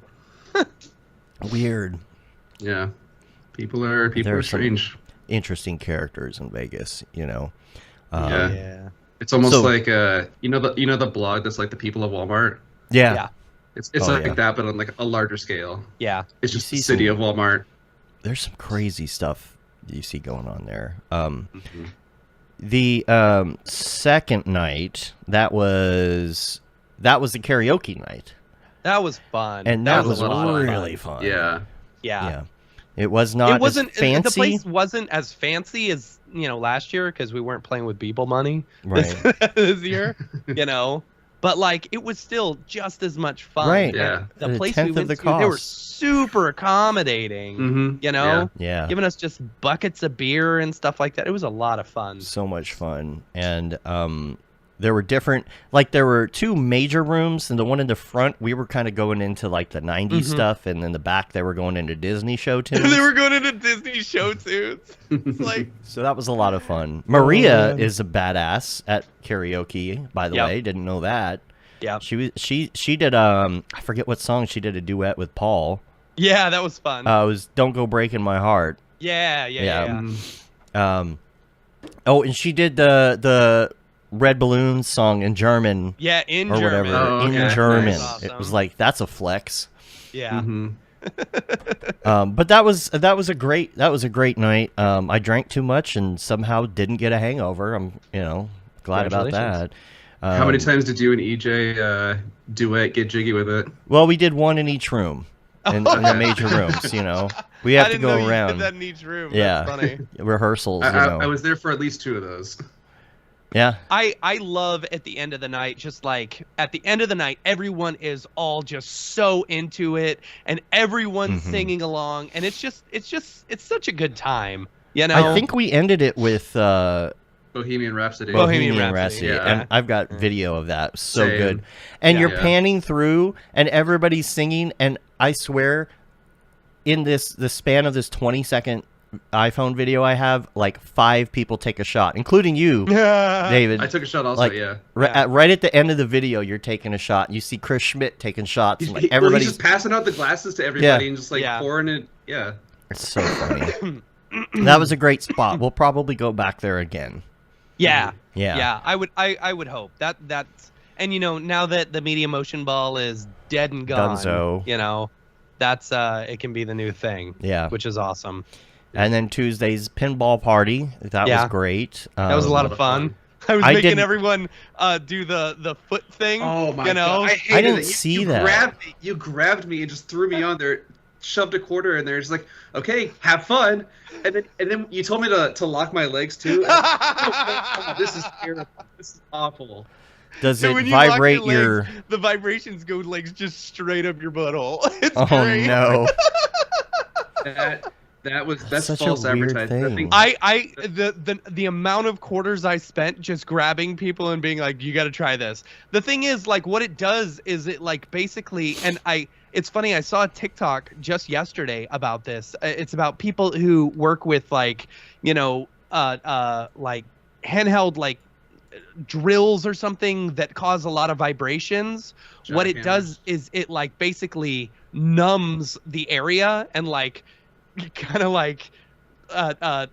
Weird.
Yeah, people are strange.
Interesting characters in Vegas, you know.
Yeah. It's almost like you know the blog that's like the people of Walmart.
Yeah.
It's like that, but on like a larger scale.
Yeah.
It's just the city of Walmart.
There's some crazy stuff you see going on there. The second night, that was the karaoke night.
That was fun.
And that was really fun.
Yeah.
It was not
It wasn't
as fancy.
The place wasn't as fancy as, you know, last year because we weren't playing with Beeple money this year, you know. But like it was still just as much fun.
Right.
Yeah.
The place we went to, they were super accommodating. You know.
Yeah.
Giving us just buckets of beer and stuff like that. It was a lot of fun.
So much fun. And there were two major rooms, and the one in the front, we were kind of going into like the 90s stuff, and in the back they were going into Disney show tunes.
They were going into Disney show tunes. It's like,
so that was a lot of fun. Maria is a badass at karaoke, by the way. Didn't know that.
Yeah.
She did I forget what song she did a duet with Paul.
Yeah, that was fun.
It was Don't Go Breaking My Heart.
Yeah.
Oh, and she did the Red Balloons song in German.
Yeah, in
or
German.
whatever.
Okay.
In German.
Nice. Awesome.
It was like, that's a flex.
Yeah.
But that was a great night. I drank too much and somehow didn't get a hangover. I'm glad about that.
How many times did you and EJ duet get jiggy with it?
Well, we did one in each room. In the major rooms, we have to go around.
You did that in each room.
Yeah,
that's funny.
Rehearsals.
I was there for at least 2 of those.
Yeah.
I love at the end of the night, just like at the end of the night, everyone is all just so into it, and everyone's singing along, and it's such a good time.
I think we ended it with
Bohemian Rhapsody.
Bohemian Rhapsody.
Yeah.
And I've got video of that. So good. And you're panning through, and everybody's singing, and I swear, in the span of this 20-second iPhone video I have, like 5 people take a shot, including you, David.
I took a shot also,
Right at the end of the video, you're taking a shot. You see Chris Schmidt taking shots. And everybody's
he's just passing out the glasses to everybody and just like pouring it. Yeah.
It's so funny. That was a great spot. We'll probably go back there again.
Yeah.
Yeah.
I would hope that's, and now that the Media Motion Ball is dead and gone,
Dunzo.
That's it can be the new thing.
Yeah.
Which is awesome.
And then Tuesday's pinball party. That was great.
That was a lot of fun. I was making everyone do the foot thing.
Oh my god!
I didn't see that.
You grabbed me and just threw me on there, shoved a quarter in there. Just like, okay, have fun. And then you told me to lock my legs too. Oh, this is terrible. This is awful.
Does it vibrate
your legs, the vibrations go just straight up your butthole. It's
great.
No.
That's
such a
false
weird
advertising.
thing.
The amount of quarters I spent just grabbing people and being like, you got to try this. The thing is, like, what it does is it like basically, it's funny, I saw a TikTok just yesterday about this. It's about people who work with like, like handheld like drills or something that cause a lot of vibrations. What it does is it like basically numbs the area and like kind of like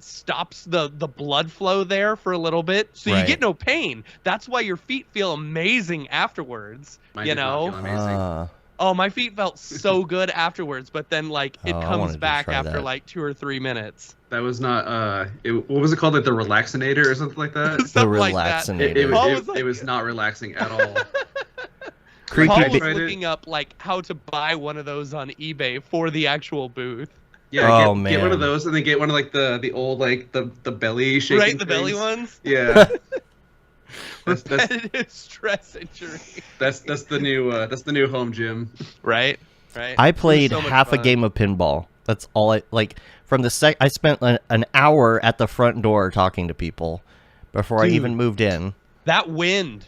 stops the blood flow there for a little bit, so you get no pain. That's why your feet feel amazing afterwards.
Mine did not feel amazing.
Oh, my feet felt so good afterwards, but then like it
I
comes
wanted to
back
try
after
that.
like 2 or 3 minutes.
That was not what was it called? Like the relaxinator or something like that?
The
Something like that.
relaxinator.
It was not relaxing at all.
Creepy
Paul was
tried it.
looking up like how to buy one of those on eBay for the actual booth.
Yeah,
Oh,
get one of
man.
those and then get one of like the old like the belly shaking
Right, the belly
things.
ones.
Yeah. that's
Repetitive stress injury.
that's the new home gym.
Right.
I played
so much
half a
fun.
game of pinball. That's all I like. From the I spent an hour at the front door talking to people before I
Dude.
even moved in.
That wind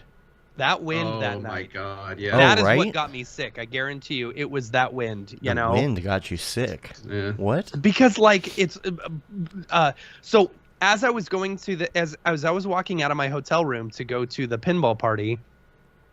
that
Oh
night.
my god, yeah.
That is
right?
what got me sick. I guarantee you, it was that wind. You
The
know,
wind got you sick.
Yeah.
What?
because like it's so as I was going to the as I was walking out of my hotel room to go to the pinball party,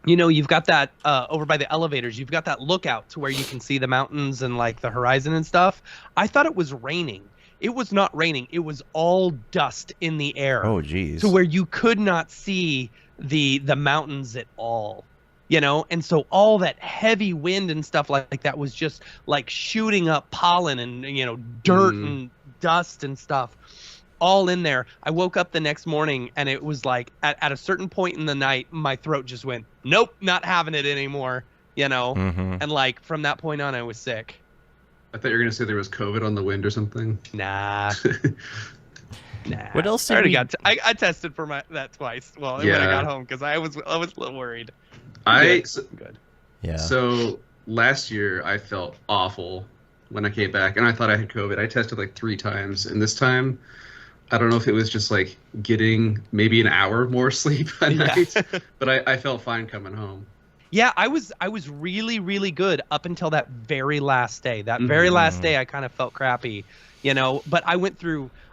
you've got that over by the elevators, you've got that lookout to where you can see the mountains and like the horizon and stuff. I thought it was raining. It was not raining. It was all dust in the air.
Oh, geez.
To where you could not see the mountains at all. And so all that heavy wind and stuff like that was just like shooting up pollen and dirt and dust and stuff all in there. I woke up the next morning and it was like at a certain point in the night my throat just went, nope, not having it anymore.
Mhm.
And like from that point on I was sick.
I thought you were gonna say there was COVID on the wind or something.
Nah.
What else
I
did
already
we-
I tested for that twice. Well, when I
Yeah.
got home because I was a little worried. Good.
Yeah.
So last year I felt awful when I came back, and I thought I had COVID. I tested like 3 times, and this time, I don't know if it was just like getting maybe an hour more sleep at
Yeah.
night, but I felt fine coming home.
Yeah, I was really, really good up until that very last day. That very last day, I kind of felt crappy, But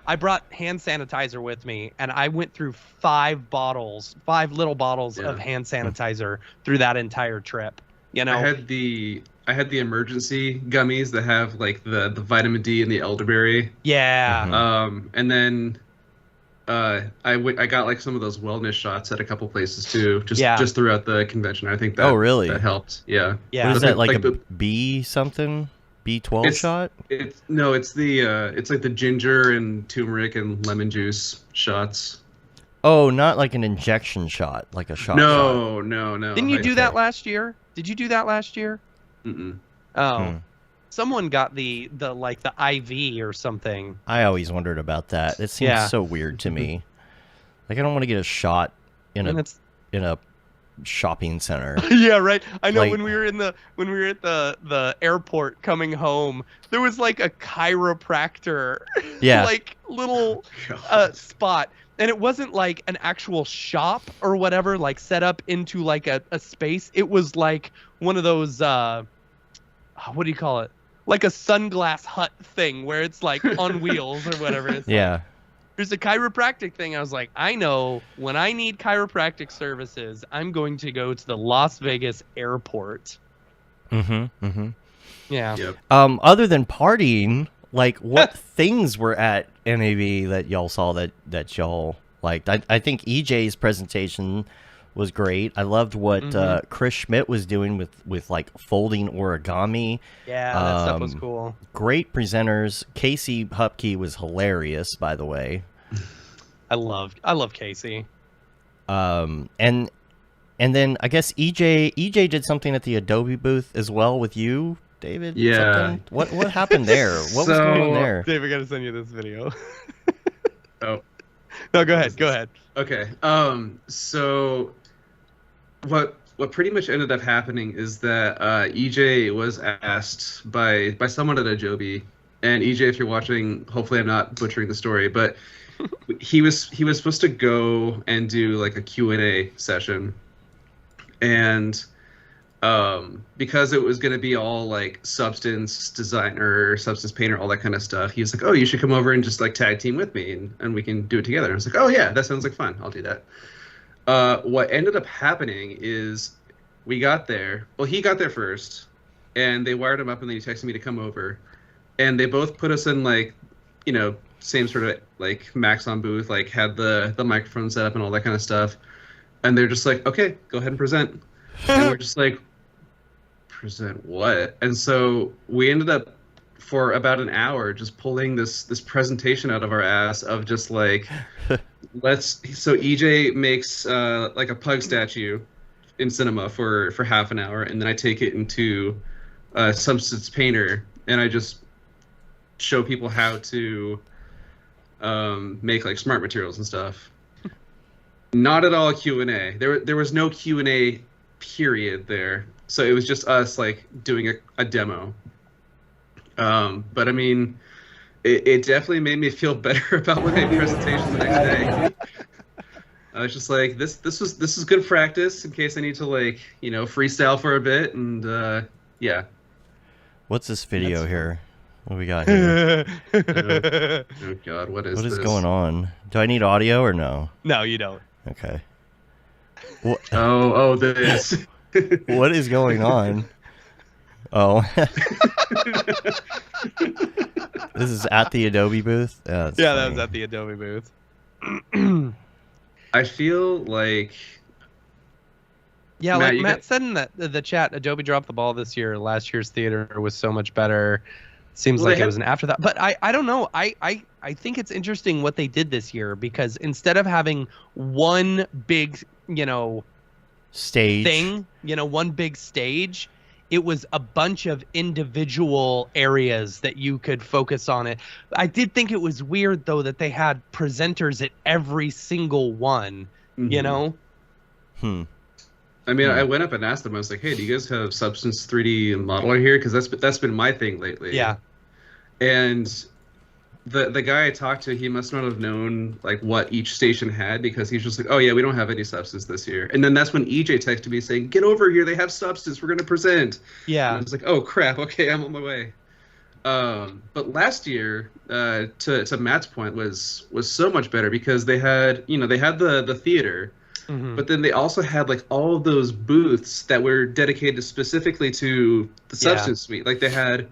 I brought hand sanitizer with me, and I went through 5 little bottles of hand sanitizer through that entire trip.
I had the emergency gummies that have like the vitamin D and the elderberry.
Yeah.
Mhm.
And then I got like some of those wellness shots at a couple places too, just throughout the convention. I think that
really?
that helped. Yeah.
Yeah.
What is that, like a
the-
B something? B12 shot?
It's like the ginger and turmeric and lemon juice shots.
Oh, not like an injection shot, like a shot.
No.
Didn't you do that last year? Did you do that last year?
Mm-mm.
Oh. Someone got the IV or something.
I always wondered about that. It seems
Yeah.
so weird to me. Like, I don't want to get a shot in
And
a shopping center.
Yeah, right. I know
Like-
when we were at the airport coming home, there was like a chiropractor
Yeah.
like little spot. And it wasn't like an actual shop or whatever, like set up into like a space. It was like one of those what do you call it? Like a sunglass hut thing where it's like on wheels or whatever. It's
Yeah.
There's a chiropractic thing. I was like, I know when I need chiropractic services, I'm going to go to the Las Vegas airport.
Mm-hmm. Mm-hmm.
Yeah.
Yep.
Other than partying, like, what things were at NAB that y'all saw that y'all liked? I think EJ's presentation was great. I loved what Chris Schmidt was doing with like folding origami.
Yeah, that stuff was cool.
Great presenters. Casey Hupke was hilarious, by the way.
I love Casey.
And then I guess EJ did something at the Adobe booth as well with you, David.
Yeah.
Something? What happened there? What was going on there?
Dave, I gotta send you this video.
Oh.
No, go ahead.
Okay. So what pretty much ended up happening is that EJ was asked by someone at Adobe And EJ, if you're watching, hopefully I'm not butchering the story, but he was supposed to go and do like a Q&A session, and because it was going to be all like substance designer, substance painter, all that kind of stuff, he was like, oh, you should come over and just like tag team with me, and we can do it together. And I was like, oh yeah, that sounds like fun, I'll do that. What ended up happening is we got there, well, he got there first, and they wired him up, and then he texted me to come over, and they both put us in like, you know, same sort of like Maxon booth, like had the microphone set up and all that kind of stuff, and they're just like, okay, go ahead and present. And we're just like, present what? And so we ended up for about an hour just pulling this presentation out of our ass of just like, so EJ makes like a pug statue in cinema for half an hour, and then I take it into Substance Painter, and I just show people how to make like smart materials and stuff. Not at all a Q&A. There was no Q&A period there. So it was just us like doing a demo. But I mean, it definitely made me feel better about my presentation the next day. I was just like, this is good practice in case I need to like, you know, freestyle for a bit, and yeah.
What's this video here? What we got here?
Oh God, what is this?
Going on? Do I need audio or no?
No, you don't.
Okay. What?
Oh, this.
What is going on? Oh. This is at the Adobe booth?
Yeah, that was at the Adobe booth.
I feel like...
Yeah, Matt, like Matt said in the chat, Adobe dropped the ball this year. Last year's theater was so much better. Seems like it was an afterthought. But I don't know. I think it's interesting what they did this year, because instead of having one big, you know,
stage
thing, you know, one big stage, it was a bunch of individual areas that you could focus on it. I did think it was weird, though, that they had presenters at every single one, you know?
I mean, I went up and asked them. I was like, "Hey, do you guys have Substance 3D Modeler here? Because that's been my thing lately."
Yeah.
And the guy I talked to, he must not have known like what each station had, because he's just like, "Oh yeah, we don't have any Substance this year." And then that's when EJ texted me saying, "Get over here, they have Substance. We're gonna present."
Yeah.
And I was like, "Oh crap, okay, I'm on my way." But last year, to Matt's point, was so much better, because they had the theater. But then they also had like all of those booths that were dedicated specifically to the Substance Suite. Like they had,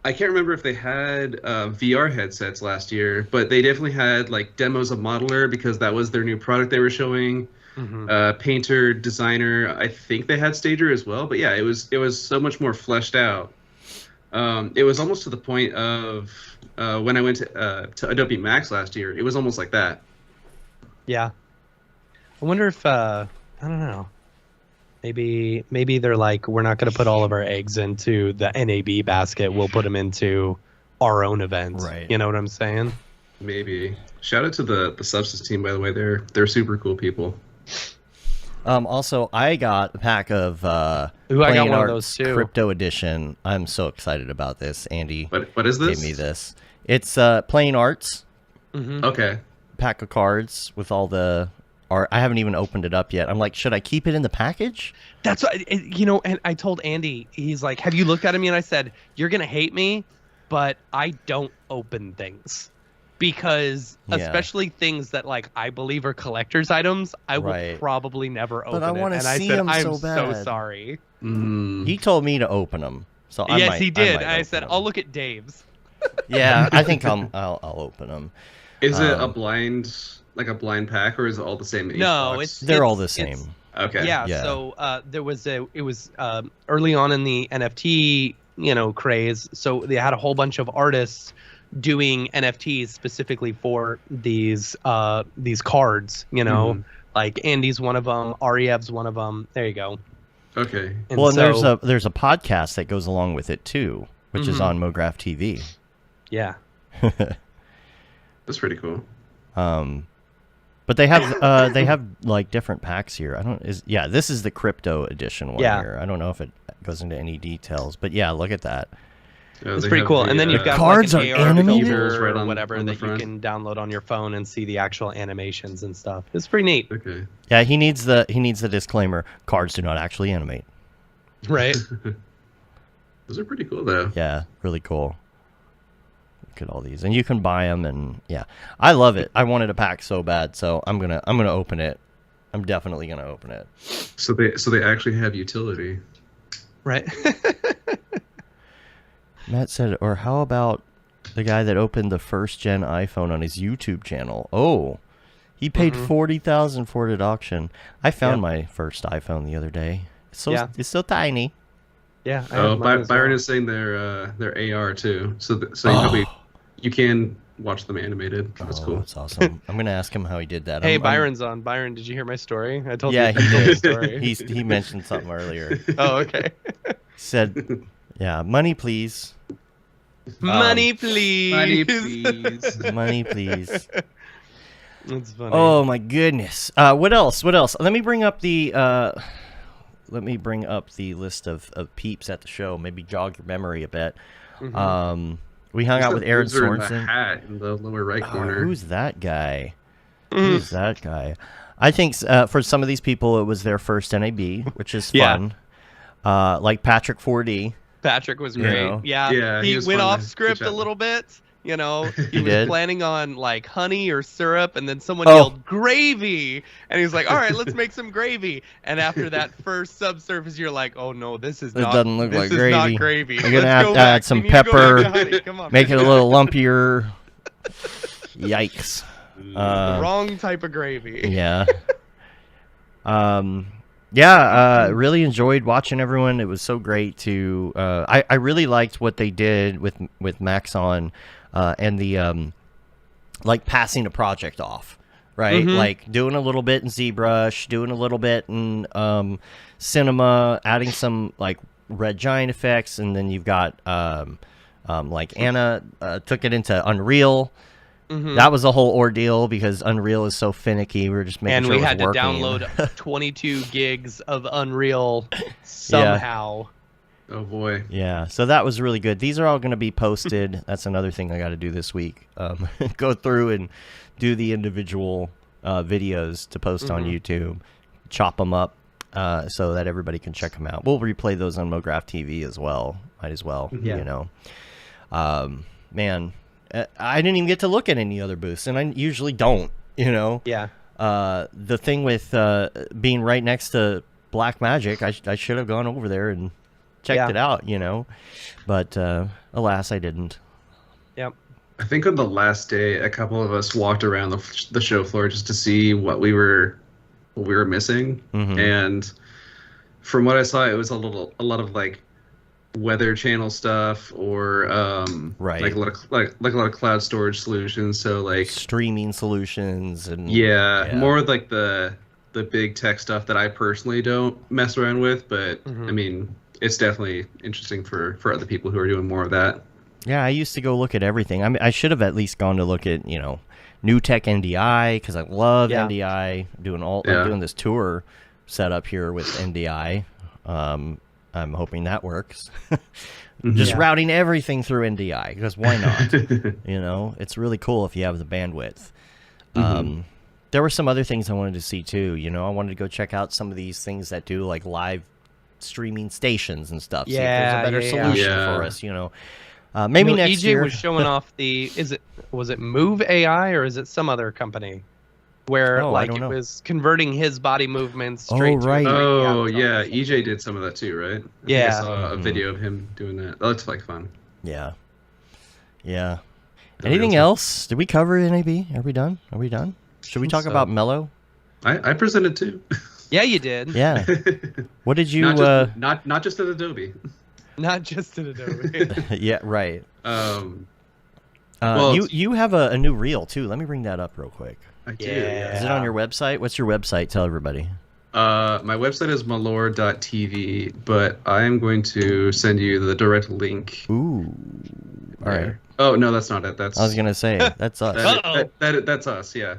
I can't remember if they had VR headsets last year, but they definitely had like demos of Modeler, because that was their new product they were showing. Painter, Designer, I think they had Stager as well. But yeah, it was so much more fleshed out. It was almost to the point of when I went to Adobe Max last year, it was almost like that.
Yeah. I wonder if I don't know. Maybe they're like, we're not going to put all of our eggs into the NAB basket. We'll put them into our own events.
Right.
You know what I'm saying?
Maybe. Shout out to the Substance team, by the way. They're super cool people.
Also, I got a pack of
I got one of those too.
Crypto Edition. I'm so excited about this. Andy,
what is this?
Gave me this. It's Plain Arts.
Okay.
Pack of cards with all the art. I haven't even opened it up yet. I'm like, should I keep it in the package?
That's what, you know. And I told Andy, he's like, "Have you looked at me?" And I said, "You're gonna hate me, but I don't open things." Because especially things that like I believe are collector's items, I will probably never open
but I want
it.
to
And
see
I said,
them
I'm
so
sorry.
He told me to open them, so I might,
he did.
I, might
I said,
them.
I'll look at Dave's.
Yeah, I think I'll open them.
Is it a blind pack, or is it all the same?
No,
they're all the same.
Okay.
Yeah. So it was early on in the NFT craze. So they had a whole bunch of artists doing NFTs specifically for these cards, like Andy's one of them, Ariev's one of them. There you go.
Okay.
And there's a podcast that goes along with it too, which is on Mograph TV.
Yeah.
That's pretty cool.
But they have like different packs here. This is the crypto edition one here. I don't know if it goes into any details, but yeah, look at that.
It's
They
pretty
have
cool. And then you've got
cards
like an
are
AR
animated?
filter
Right
or
on-
whatever
on the
that you
front.
can download on your phone and see the actual animations and stuff. It's pretty neat,
Okay.
Yeah, he needs the disclaimer. Cards do not actually animate.
right?
Those are pretty cool though.
Yeah, really cool. Look at all these, and you can buy them, and yeah, I love it. I wanted a pack so bad, so I'm gonna open it. I'm definitely gonna open it.
So they actually have utility.
Right.
Matt said, or how about the guy that opened the first gen iPhone on his YouTube channel? Oh, he paid $40,000 for it at auction. I found my first iPhone the other day. It's so tiny.
Yeah. I
Oh,
have mine as
Byron
well.
is saying they're AR too. So you can watch them animated. That's cool.
That's awesome. I'm gonna ask him how he did that.
Hey, Byron's on. Byron, did you hear my story? I told
Yeah,
you.
he
I told
did.
the story.
He mentioned something earlier.
Oh, okay.
He said, "Yeah, money, please.
Money, please.
Money, please.
Money, please."
That's funny.
Oh my goodness. What else? Let me bring up the list of peeps at the show. Maybe jog your memory a bit. We hung out with Aaron
Loser in the
Sorensen.
hat in the lower right corner.
Who's that guy? Who's that guy? I think for some of these people, it was their first NAB, which is
Yeah.
fun. Like Patrick 4D.
Patrick was
You
great.
know?
Yeah,
he
he was
went
fun
off
to
script a
chat
little bit. You know, he was
did?
planning on like honey or syrup, and then someone
Oh.
yelled gravy, and he's like, "All right, let's make some gravy." And after that first subsurface, you're like, "Oh no, this is not.
doesn't look
this
like
is
gravy.
not gravy.
You're gonna
Let's
have
go
to add
back.
some
We need to go back
pepper,
to honey. Come on,
make it
man.
a little lumpier." Yikes.
Wrong type of gravy.
Yeah. Really enjoyed watching everyone. It was so great to. I really liked what they did with Max on, and the like passing a project off, right? Like doing a little bit in ZBrush, doing a little bit in Cinema, adding some like Red Giant effects, and then you've got like Anna took it into Unreal. That was a whole ordeal because Unreal is so finicky. We were just making
And
sure
we
it was
had to
working.
download 22 gigs of Unreal somehow.
Oh boy.
Yeah, so that was really good. These are all going to be posted. That's another thing I got to do this week. Go through and do the individual videos to post on YouTube, chop them up so that everybody can check them out. We'll replay those on Mograph TV as well. Might as well, you know. Man, I didn't even get to look at any other booths, and I usually don't, you know.
Yeah.
The thing with being right next to Black Magic, I should have gone over there and checked it out, you know. But alas, I didn't.
Yep.
I think on the last day, a couple of us walked around the show floor just to see what we were missing, and from what I saw, it was a lot of like Weather Channel stuff, or
Right.
like a lot of cloud storage solutions. So like
Streaming solutions and
yeah, more like the big tech stuff that I personally don't mess around with. But I mean, it's definitely interesting for other people who are doing more of that.
Yeah, I used to go look at everything. I mean, I should have at least gone to look at, you know, New Tech NDI, because I love NDI. I'm doing this tour set up here with NDI. I'm hoping that works. Just routing everything through NDI, because why not? You know, it's really cool if you have the bandwidth. There were some other things I wanted to see too. You know, I wanted to go check out some of these things that do like live streaming stations and stuff. See if there's a better solution for us. You know, maybe next
EJ
year.
was showing off was it Move AI or is it some other company where like
don't
it
know.
was converting his body movements straight to
right.
a 3D
Oh
avatar
yeah,
or something.
EJ did some of that too, right? I think
Yeah.
I saw a video of him doing that. That looks like fun.
Yeah. Yeah.
No,
Anything
it was-
else? Did we cover NAB? Are we done? Should we talk
so.
about Mello?
I presented too.
Yeah, you did.
Yeah. What did you?
not just at Adobe.
Not just at Adobe.
Yeah. Right.
Well,
You have a new reel too. Let me bring that up real quick.
I do.
Yeah.
Is it on your website? What's your website? Tell everybody.
My website is malor.tv, but I am going to send you the direct link.
Ooh. All right.
there. Oh no, that's not it. That's
I was gonna say that's us.
that's us. Yeah.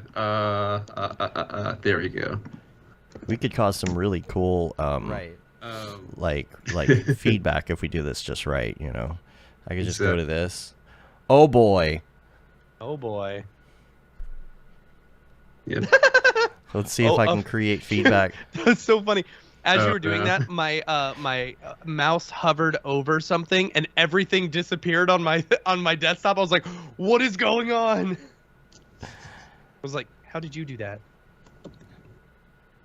There you go.
We could cause some really cool
right.
like feedback if we do this just right. You know. I could just go to this. Oh boy.
Oh boy.
Yep.
Let's see if I can create feedback.
That's so funny. As you were doing
yeah.
that, my mouse hovered over something and everything disappeared on my desktop. I was like, "What is going on?" I was like, "How did you do that?"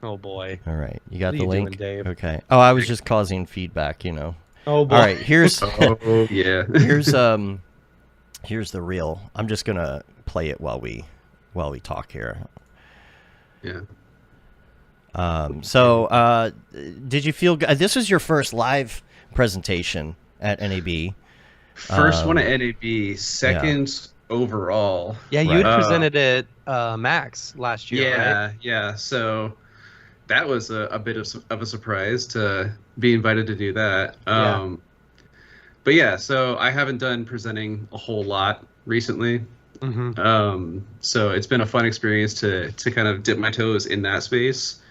Oh boy.
All right, you got
What are
the
you
link.
doing, Dave?
Okay. Oh, I was just causing feedback, you know.
Oh boy.
All right, here's
Oh yeah.
here's the reel. I'm just gonna play it while we talk here.
Yeah.
So, did you feel good? This was your first live presentation at NAB.
First one at NAB, second overall.
Yeah, you
Right.
had presented at Max last year,
Yeah,
right?
yeah. So that was a bit of a surprise to be invited to do that.
Yeah.
But yeah, so I haven't done presenting a whole lot recently.
Mm-hmm.
So it's been a fun experience to kind of dip my toes in that space.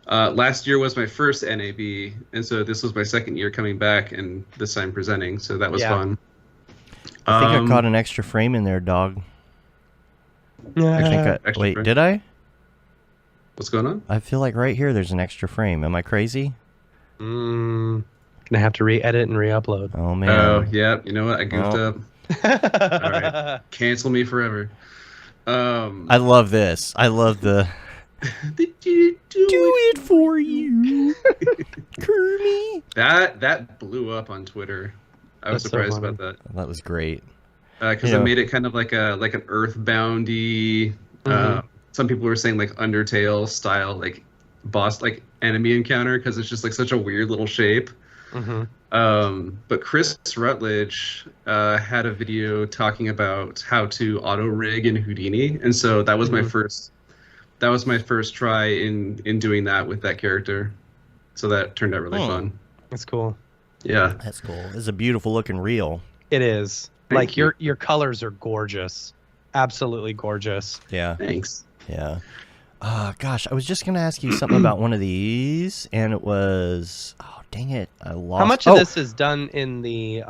Last year was my first NAB, and so this was my second year coming back, and this time presenting. So that was fun.
I think I caught an extra frame in there, dog. I think
Extra
wait,
frame?
did I?
What's going on?
I feel like right here there's an extra frame. Am I crazy?
Gonna have to re-edit and re-upload.
Oh man.
Oh yeah, you know what? I goofed
Oh.
up. All right, cancel me forever.
I love this. I love the
Did you do
it for you, Kermie.
That blew up on Twitter. I was
That's so
surprised
funny.
about that
That was great.
because
You know-
it made it kind of like an Earthboundy. Some people were saying like Undertale style, like boss, like enemy encounter, because it's just like such a weird little shape. But Chris Rutledge had a video talking about how to auto rig in Houdini, and so that was my first. That was my first try in doing that with that character. So that turned out really fun.
That's cool.
Yeah.
That's cool. It's a beautiful looking reel.
It is.
Thank
Like
you.
your colors are gorgeous. Absolutely gorgeous.
Yeah.
Thanks.
Yeah. Gosh, I was just gonna ask you something about one of these, and it was dang it, I lost.
How much of this is done in the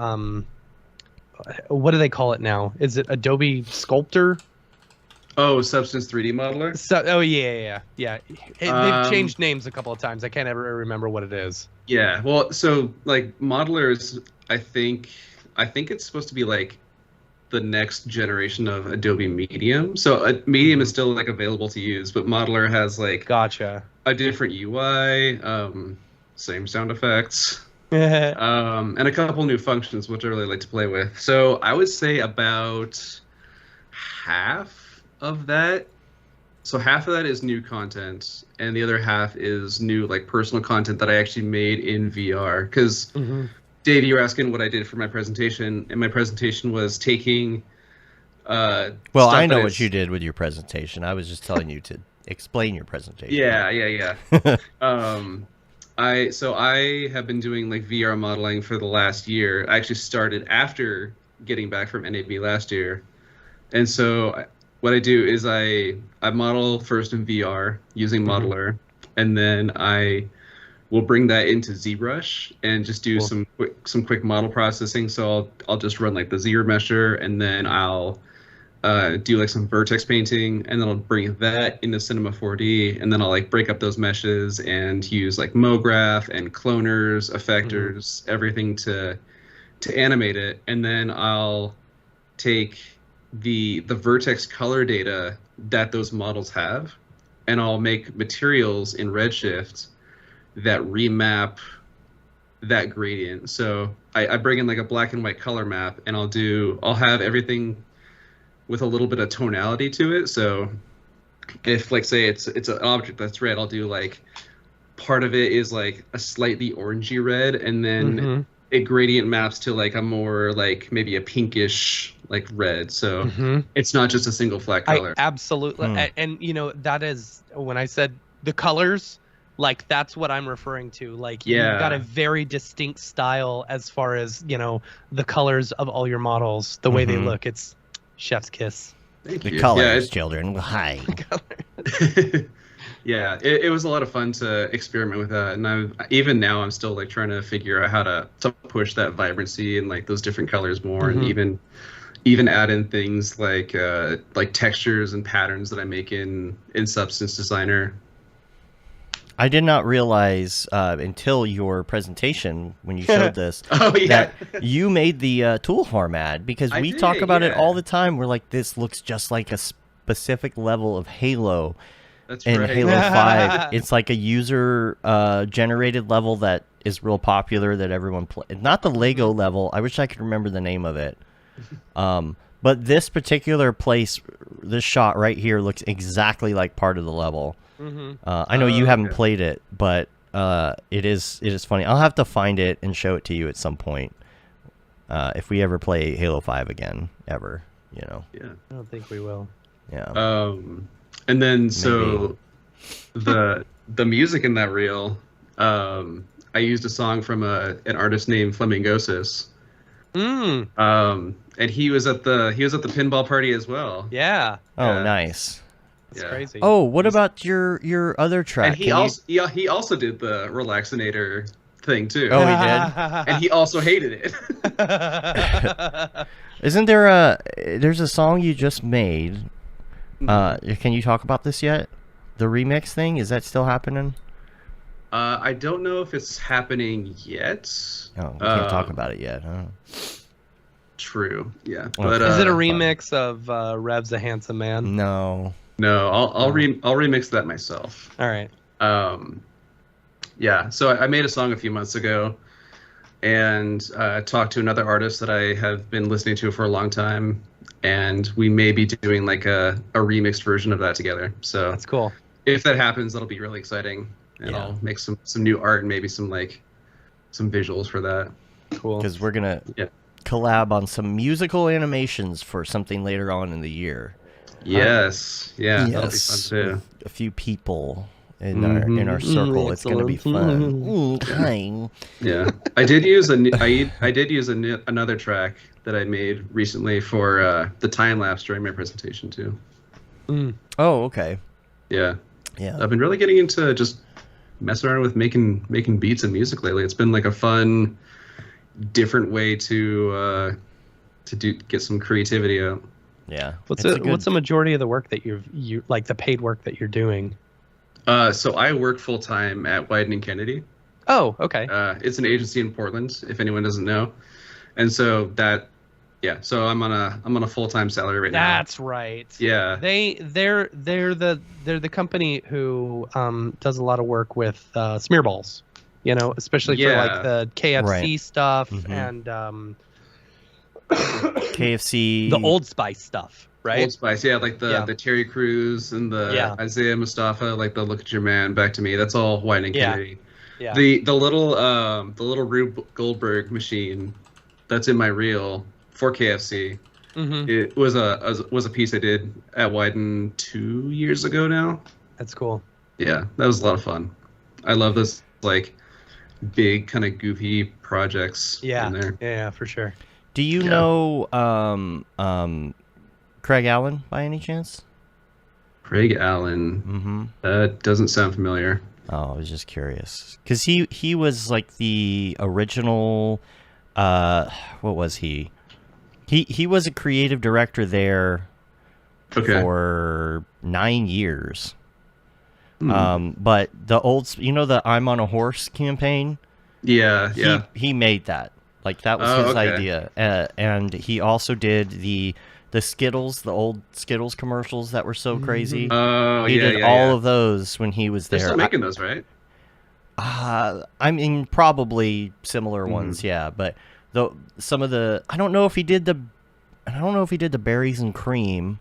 what do they call it now? Is it Adobe Sculptor?
Oh, Substance 3D Modeler?
So, oh yeah. They've changed names a couple of times. I can't ever remember what it is.
Yeah. Well, so like modelers, I think it's supposed to be like the next generation of Adobe Medium. So Medium is still like available to use, but Modeler has like
Gotcha.
a different UI, same sound effects, and a couple new functions which I really like to play with. So I would say about half of that. So half of that is new content, and the other half is new like personal content that I actually made in VR. Because Dave, you were asking what I did for my presentation, and my presentation was taking.
Well,
stuff
I know
that
what
is-
you did with your presentation. I was just telling you to explain your presentation.
Yeah. I have been doing like VR modeling for the last year. I actually started after getting back from NAB last year, and so what I do is I model first in VR using Modeler, and then I will bring that into ZBrush and just do some quick model processing. So I'll just run like the Z mesher, and then I'll do like some vertex painting, and then I'll bring that into Cinema 4D, and then I'll like break up those meshes and use like Mograph and cloners, effectors, everything to animate it, and then I'll take the vertex color data that those models have, and I'll make materials in Redshift that remap that gradient. So I bring in like a black and white color map, and I'll have everything with a little bit of tonality to it. So if like say it's an object that's red, I'll do like part of it is like a slightly orangey red, and then it gradient maps to like a more like maybe a pinkish like red. So it's not just a single flat color.
Absolutely. And you know, that is when I said the colors, like that's what I'm referring to. Like you've got a very distinct style as far as, you know, the colors of all your models, the way they look. It's chef's kiss.
Thank
The
you.
colors,
Yeah,
children. Hi.
Yeah, it was a lot of fun to experiment with that, and even now I'm still like trying to figure out how to push that vibrancy and like those different colors more, and even add in things like textures and patterns that I make in Substance Designer.
I did not realize until your presentation when you showed this
Oh yeah,
that you made the tool farm ad, because
I
we
did,
talk about it
yeah.
all the time. We're like, this looks just like a specific level of Halo
that's
in
right.
Halo 5. It's like a user generated level that is real popular that everyone plays. Not the Lego level. I wish I could remember the name of it. But this particular place, this shot right here looks exactly like part of the level. I know you haven't played it, but it is funny. I'll have to find it and show it to you at some point if we ever play Halo 5 again, ever. You know.
Yeah.
I don't think we will.
Yeah.
And then so the music in that reel, I used a song from an artist named Flamingosis. And he was at the pinball party as well.
Yeah.
Oh,
Yeah.
nice.
It's
Yeah.
crazy.
Oh, what about your other track?
And he also did the Relaxinator thing too.
Oh, he did?
And he also hated it.
Isn't there there's a song you just made? Can you talk about this yet? The remix thing, is that still happening?
I don't know if it's happening yet.
Oh, we can't talk about it yet, huh?
True. Yeah.
Okay.
But
Is it a remix of Rev's a Handsome Man?
No.
no, I'll remix that myself.
All right.
Yeah, so I made a song a few months ago, and talked to another artist that I have been listening to for a long time, and we may be doing like a remixed version of that together. So
That's cool.
if that happens, that'll be really exciting, and
Yeah.
I'll make some new art and maybe some visuals for that.
Cool.
Because we're going to
Yeah.
collab on some musical animations for something later on in the year.
Yes, yeah, that'll be fun too.
with a few people in our circle. It's going to be fun. Hi.
Yeah, I did use another track that I made recently for the time lapse during my presentation too.
Oh, okay.
Yeah,
Yeah.
I've been really getting into just messing around with making beats and music lately. It's been like a fun, different way to get some creativity out.
Yeah.
What's
It's a good-
what's the majority of the work that you like, the paid work that you're doing?
So I work full time at Wieden & Kennedy.
Oh, okay.
It's an agency in Portland, if anyone doesn't know, and so so I'm on a full-time salary right now.
That's right.
Yeah.
They're the company who does a lot of work with Smearballs, especially for
Yeah.
like the KFC
Right.
stuff
Mhm.
and
KFC.
the Old Spice stuff, right?
Old Spice, yeah, like the Terry Crews and the
Yeah.
Isaiah Mustafa, like the Look at Your Man, Back to Me. That's all Wieden &
Yeah.
Kennedy.
Yeah.
The little Rube Goldberg machine that's in my reel for KFC.
Mm-hmm.
It was a piece I did at Wieden 2 years ago now.
That's cool.
Yeah, that was a lot of fun. I love this like big kind of goofy projects
Yeah.
in there.
Yeah, for sure.
Do you know Craig Allen by any chance?
Craig Allen.
Mm-hmm.
That doesn't sound familiar.
Oh, I was just curious because he was like the original. What was he? He was a creative director there
Okay.
for 9 years. But the old, the "I'm on a Horse" campaign.
Yeah, yeah.
He made that. Like that was
Oh,
his
okay.
idea, and he also did the Skittles, the old Skittles commercials that were so crazy.
Oh,
He
yeah,
did
yeah,
all
yeah.
of those when he was
They're
there.
still making those, right?
I mean, probably similar ones, yeah. But some of the, I don't know if he did the berries and cream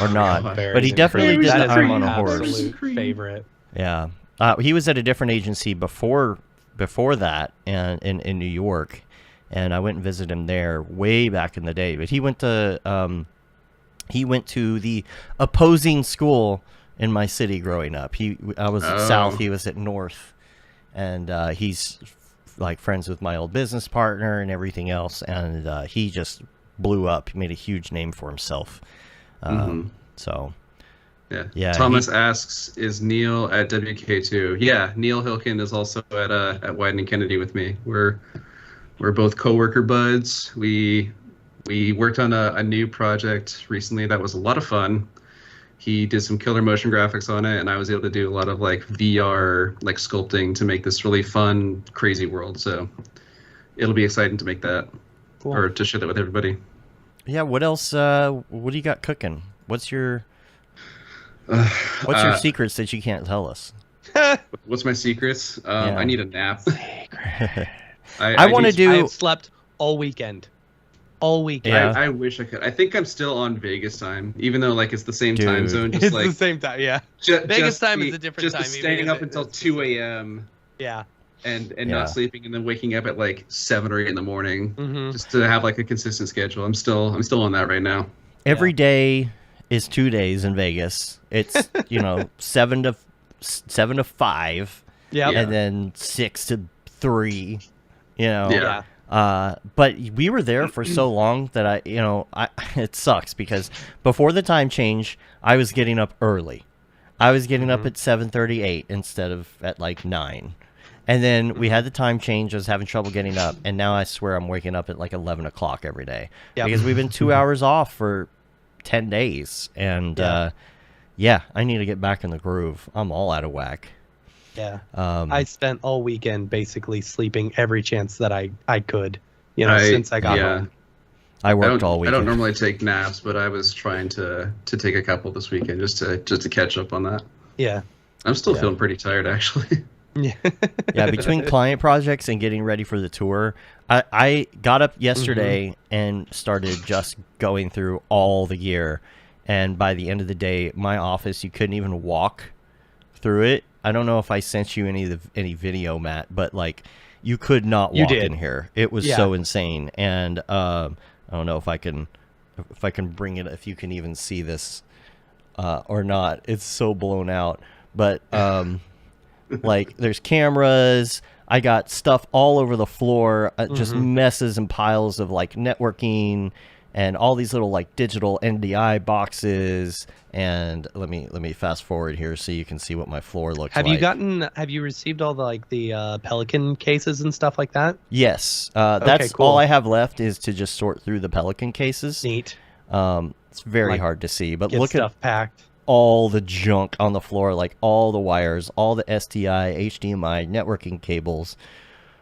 or not.
God.
But he definitely did
Berries
the
and
"I'm
cream.
on a Horse."
Absolute favorite.
Yeah, he was at a different agency before that, and in New York, and I went and visited him there way back in the day. But he went to the opposing school in my city growing up. I was at South, he was at North, and he's like friends with my old business partner and everything else, and he just blew up. He made a huge name for himself. So Yeah,
Thomas asks, is Neil at WK2? Yeah, Neil Hilkin is also at Wieden and Kennedy with me. We're both coworker buds. We worked on a new project recently that was a lot of fun. He did some killer motion graphics on it, and I was able to do a lot of like VR like sculpting to make this really fun, crazy world. So it'll be exciting to make that or to share that with everybody.
Yeah. What else? What do you got cooking? What's your secrets that you can't tell us?
What's my secrets? I need a nap.
I want to do.
I have slept all weekend. All weekend.
Yeah.
I wish I could. I think I'm still on Vegas time, even though like it's the same time zone. Just
It's
like
the same time, yeah. Vegas time is a different time.
Just staying up until 2 a.m.
Yeah.
And not sleeping, and then waking up at like 7 or 8 in the morning,
Mm-hmm.
just to have like a consistent schedule. I'm still on that right now.
Every day is 2 days in Vegas. It's 7 to 5.
Yeah.
And then 6 to 3.
Yeah.
But we were there for so long that it sucks because before the time change, I was getting up early. I was getting up at 7:38 instead of at like 9. And then we had the time change. I was having trouble getting up. And now I swear I'm waking up at like 11 o'clock every day.
Yep.
Because we've been 2 hours off for 10 days. And I need to get back in the groove. I'm all out of whack.
Yeah. I spent all weekend basically sleeping every chance that I could, since I got home.
I worked all weekend.
I don't normally take naps, but I was trying to take a couple this weekend just to catch up on that.
Yeah.
I'm still feeling pretty tired, actually.
Yeah, between client projects and getting ready for the tour, I got up yesterday and started just going through all the gear. And by the end of the day, my office, you couldn't even walk through it. I don't know if I sent you any video, Matt, but like you could not walk in here. It was so insane. And I don't know if I can bring it, if you can even see this or not. It's so blown out. But like there's cameras. I got stuff all over the floor, just messes and piles of like networking and all these little like digital NDI boxes. And let me fast forward here so you can see what my floor looks like.
Have you received all the Pelican cases and stuff like that?
Yes. That's
cool.
all I have left is to just sort through the Pelican cases.
Neat.
It's very hard to see, but
Get
look
stuff
at
packed.
all the junk on the floor, like all the wires, all the STI, HDMI, networking cables.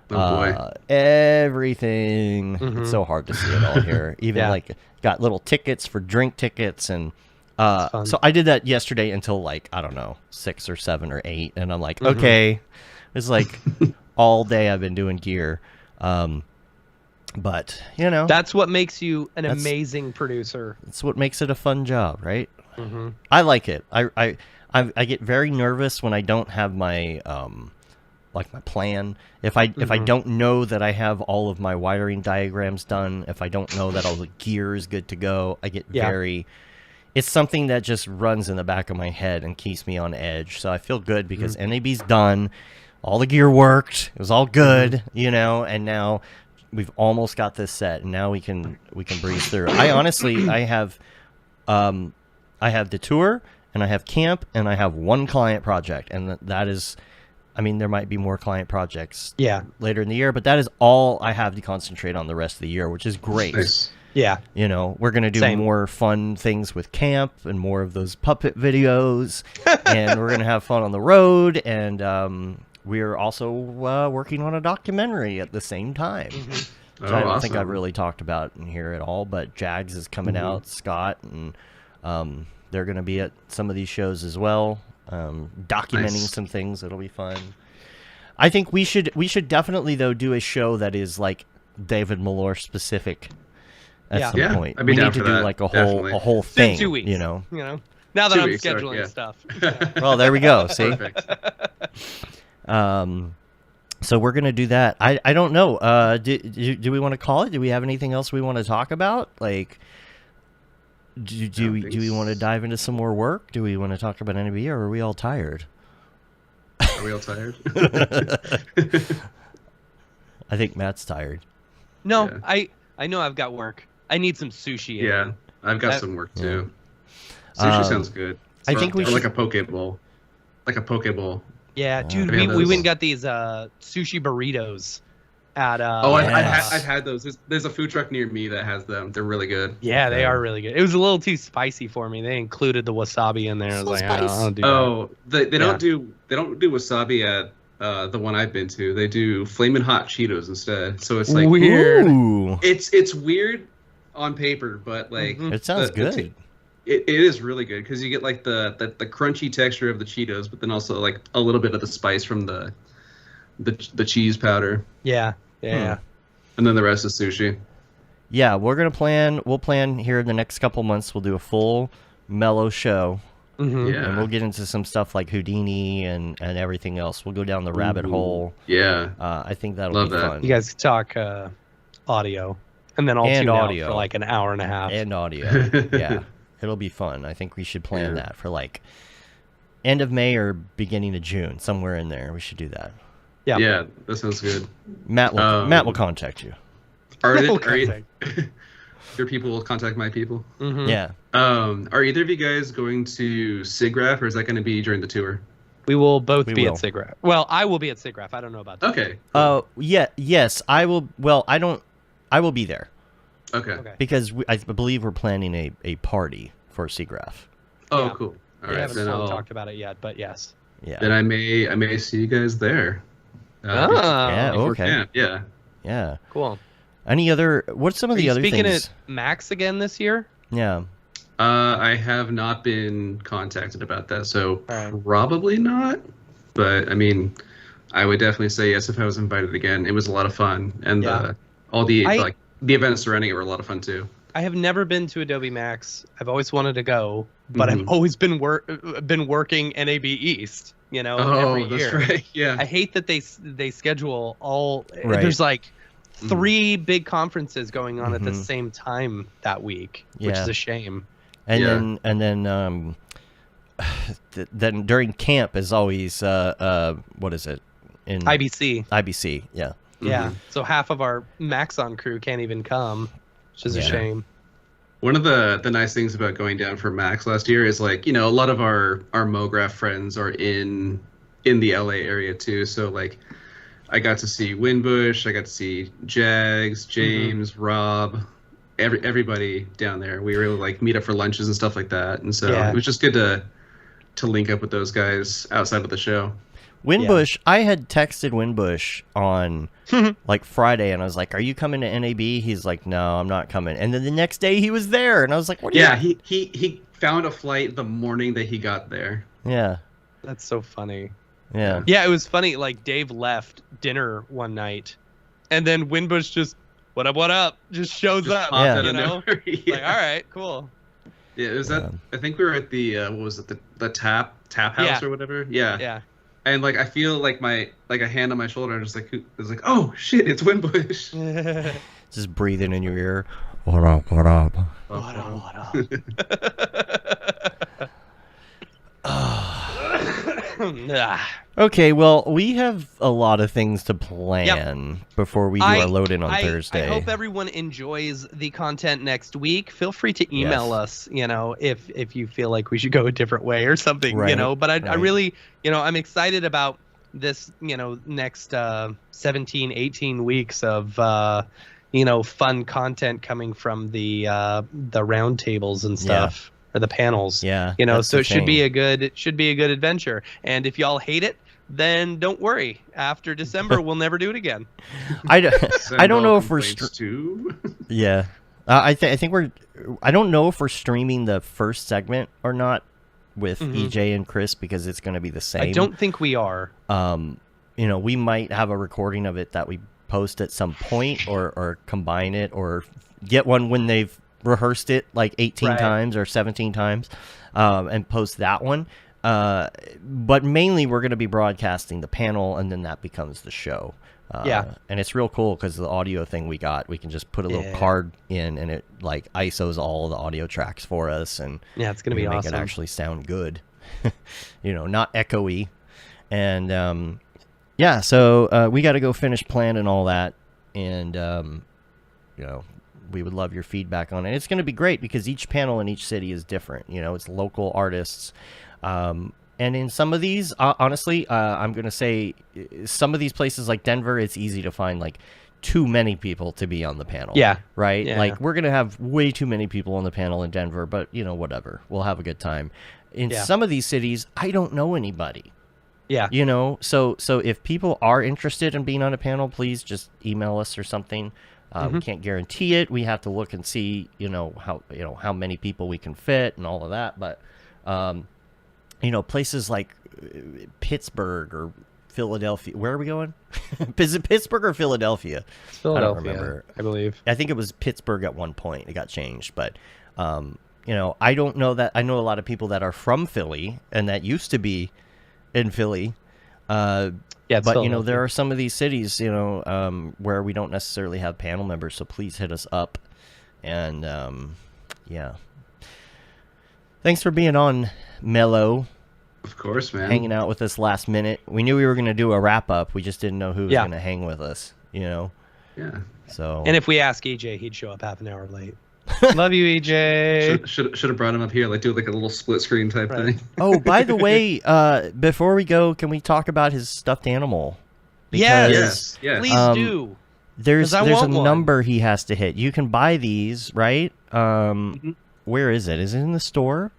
Oh boy.
Everything. It's so hard to see it all here. Even like got little tickets for drink tickets and so I did that yesterday until like, I don't know, 6 or 7 or 8. And I'm like, okay, it's like all day I've been doing gear. But
that's what makes you an amazing producer.
That's what makes it a fun job, right? I like it. I get very nervous when I don't have my like my plan. If I don't know that I have all of my wiring diagrams done, if I don't know that all the gear is good to go, I get very. It's something that just runs in the back of my head and keeps me on edge. So I feel good because NAB's done, all the gear worked, it was all good, and now we've almost got this set, and now we can breeze through. I have the tour, and I have camp, and I have one client project, and that is, I mean, there might be more client projects later in the year, but that is all I have to concentrate on the rest of the year, which is great.
Nice.
Yeah.
We're going to do more fun things with camp and more of those puppet videos, and we're going to have fun on the road, and we're also working on a documentary at the same time. Which I don't think I've really talked about in here at all, but Jags is coming out, Scott, and they're going to be at some of these shows as well, documenting some things. It'll be fun. I think we should definitely, though, do a show that is like David Mellor specific at some point.
I'd be
we
down
need to
for
do
that,
like a
definitely.
whole thing.
In 2 weeks.
Now
that
2
I'm
weeks,
scheduling stuff.
Well, there we go. See.
Perfect.
So we're gonna do that. I don't know. Do we want to call it? Do we have anything else we want to talk about? Like, do we want to dive into some more work? Do we want to talk about NAB, or are we all tired?
Are we all tired?
I think Matt's tired.
No, I know I've got work. I need some sushi.
Yeah, I've got some work too. Sushi sounds good.
I think we
or
should.
like a poke bowl, like a poke bowl.
Yeah, dude,
Have you had
we
those?
went and got these sushi burritos at
Oh,
Yes.
I've had those. There's a food truck near me that has them. They're really good.
Yeah, they
Okay.
are really good. It was a little too spicy for me. They included the wasabi in there. I was
So
like, I
spicy.
don't do that.
Oh, they
Yeah.
don't do wasabi at the one I've been to. They do flaming hot Cheetos instead. So it's like
Weird.
Ooh,
it's weird on paper, but like
Mhm.
it sounds
the
good.
it is really good because you get like the crunchy texture of the Cheetos, but then also like a little bit of the spice from the cheese powder,
Yeah, yeah.
and then the rest is sushi.
Yeah, we'll plan here in the next couple months. We'll do a full Mello show,
Mm-hmm.
Yeah.
and we'll get into some stuff like Houdini and everything else. We'll go down the rabbit
Ooh.
hole.
Yeah.
I think that'll
Love
be
that.
fun.
You guys talk audio, and then I'll
And
tune
audio.
out for like an hour and a half.
And audio. Yeah, it'll be fun. I think we should plan
Yeah.
that for like end of May or beginning of June, somewhere in there. We should do that.
Yeah.
Yeah, that sounds good.
Matt will contact you.
Are
Okay.
your people will contact my people?
Mhm.
Yeah.
Are either of you guys going to SIGGRAPH, or is that going to be during the tour?
We will both
We
be
will.
at SIGGRAPH. Well, I will be at SIGGRAPH. I don't know about that.
Okay.
Yes, I will. Well, I will be there
Okay.
Okay.
because I believe we're planning a party for SIGGRAPH.
Oh,
Yeah.
cool. All
We
right.
haven't
Then
talked about it yet, but yes.
Yeah.
I may see you guys there.
Yeah,
Oh,
okay.
camp, yeah.
Yeah.
cool.
Any other? What's some of
Are
the
you
other
speaking
things?
at Max again this year?
Yeah.
I have not been contacted about that, so
Alright.
probably not. But I mean, I would definitely say yes if I was invited again. It was a lot of fun, and
Yeah.
all the
I-
like the events surrounding it were a lot of fun too.
I have never been to Adobe Max. I've always wanted to go, but I've
Mhm.
always been working NAB East. You know,
Oh,
every
that's
year.
right. Yeah.
I hate that they schedule all.
Right.
There's like
Mhm.
3 big conferences going on at the
Mhm.
same time that week, which
Yeah.
is a shame.
And
Yeah.
then then during camp is always what is it in
IBC.
IBC? Yeah.
Yeah.
Mhm.
So half of our Maxon crew can't even come, which is a
Yeah.
shame.
One of the nice things about going down for Max last year is like, a lot of our Mograph friends are in the LA area too. So like I got to see Winbush, I got to see Jags, James, Rob, everybody down there. We were able to like meet up for lunches and stuff like that. And so
Yeah.
it was just good to link up with those guys outside of the show.
Winbush, I had texted Winbush on like Friday, and I was like, "Are you coming to NAB?" He's like, "No, I'm not coming." And then the next day, he was there, and I was like, "What?"
Yeah, he found a flight the morning that he got there.
Yeah.
That's so funny.
Yeah.
Yeah, it was funny. Like Dave left dinner one night, and then Winbush just, what up, just shows
Just
up.
popped
Yeah.
out
You
of
know,
nowhere. Yeah.
like all right, cool.
Yeah, it was that.
Yeah.
I think we were at the what was it, the tap house
Yeah.
or whatever. Yeah.
Yeah.
And like I feel like a hand on my shoulder, just like it was like, oh shit, it's Winbush.
Just breathing in your ear. What up? What up?
What up? Ah.
Okay, well, we have a lot of things to plan before we do our load in on Thursday.
I hope everyone enjoys the content next week. Feel free to email us, if you feel like we should go a different way or something,
Right,
But I
right.
really, I'm excited about this, next 17, 18 weeks of, fun content coming from the roundtables and stuff. Or the panels.
Yeah.
So
that's the
it should be
thing.
a good adventure. And if y'all hate it, then don't worry. After December, we'll never do it again.
I don't know if we're
too.
yeah. I think we're. I don't know if we're streaming the first segment or not with
Mhm.
EJ and Chris because it's going to be the same.
I don't think we are.
We might have a recording of it that we post at some point, or combine it, or get one when they've rehearsed it like 18
Right.
times or 17 times, and post that one. But mainly we're going to be broadcasting the panel, and then that becomes the show.
Yeah.
And it's real cool because the audio thing we can just put a little
Yeah.
card in, and it like ISOs all the audio tracks for us, and
Yeah, it's gonna
we
be
make
awesome.
it actually sound good. Not echoey. And so we got to go finish planning all that, and we would love your feedback on it. It's going to be great because each panel in each city is different. You know, it's local artists. And in some of these, honestly, I'm going to say some of these places like Denver, it's easy to find like too many people to be on the panel.
Yeah.
Right?
Yeah.
Like we're going to have way too many people on the panel in Denver, but you know, whatever. We'll have a good time. In some of these cities, I don't know anybody.
Yeah.
You know, so if people are interested in being on a panel, please just email us or something. We can't guarantee it. We have to look and see, how many people we can fit and all of that. But, places like Pittsburgh or Philadelphia. Where are we going? Is it Pittsburgh or Philadelphia?
It's Philadelphia,
I don't remember.
I believe.
I think it was Pittsburgh at one point. It got changed. But, I don't know that. I know a lot of people that are from Philly and that used to be in Philly. But there are some of these cities, where we don't necessarily have panel members. So please hit us up. And thanks for being on, Mello.
Of course, man.
Hanging out with us last minute. We knew we were going to do a wrap up. We just didn't know who was going to hang with us.
Yeah.
So.
And if we ask EJ, he'd show up half an hour late. Love you, EJ.
Should have brought him up here, like do like a little split screen type thing.
Oh, by the way, before we go, can we talk about his stuffed animal?
Yes.
Please do.
There's a
want one.
number he has to hit. You can buy these, right? Where is it? Is it in the store?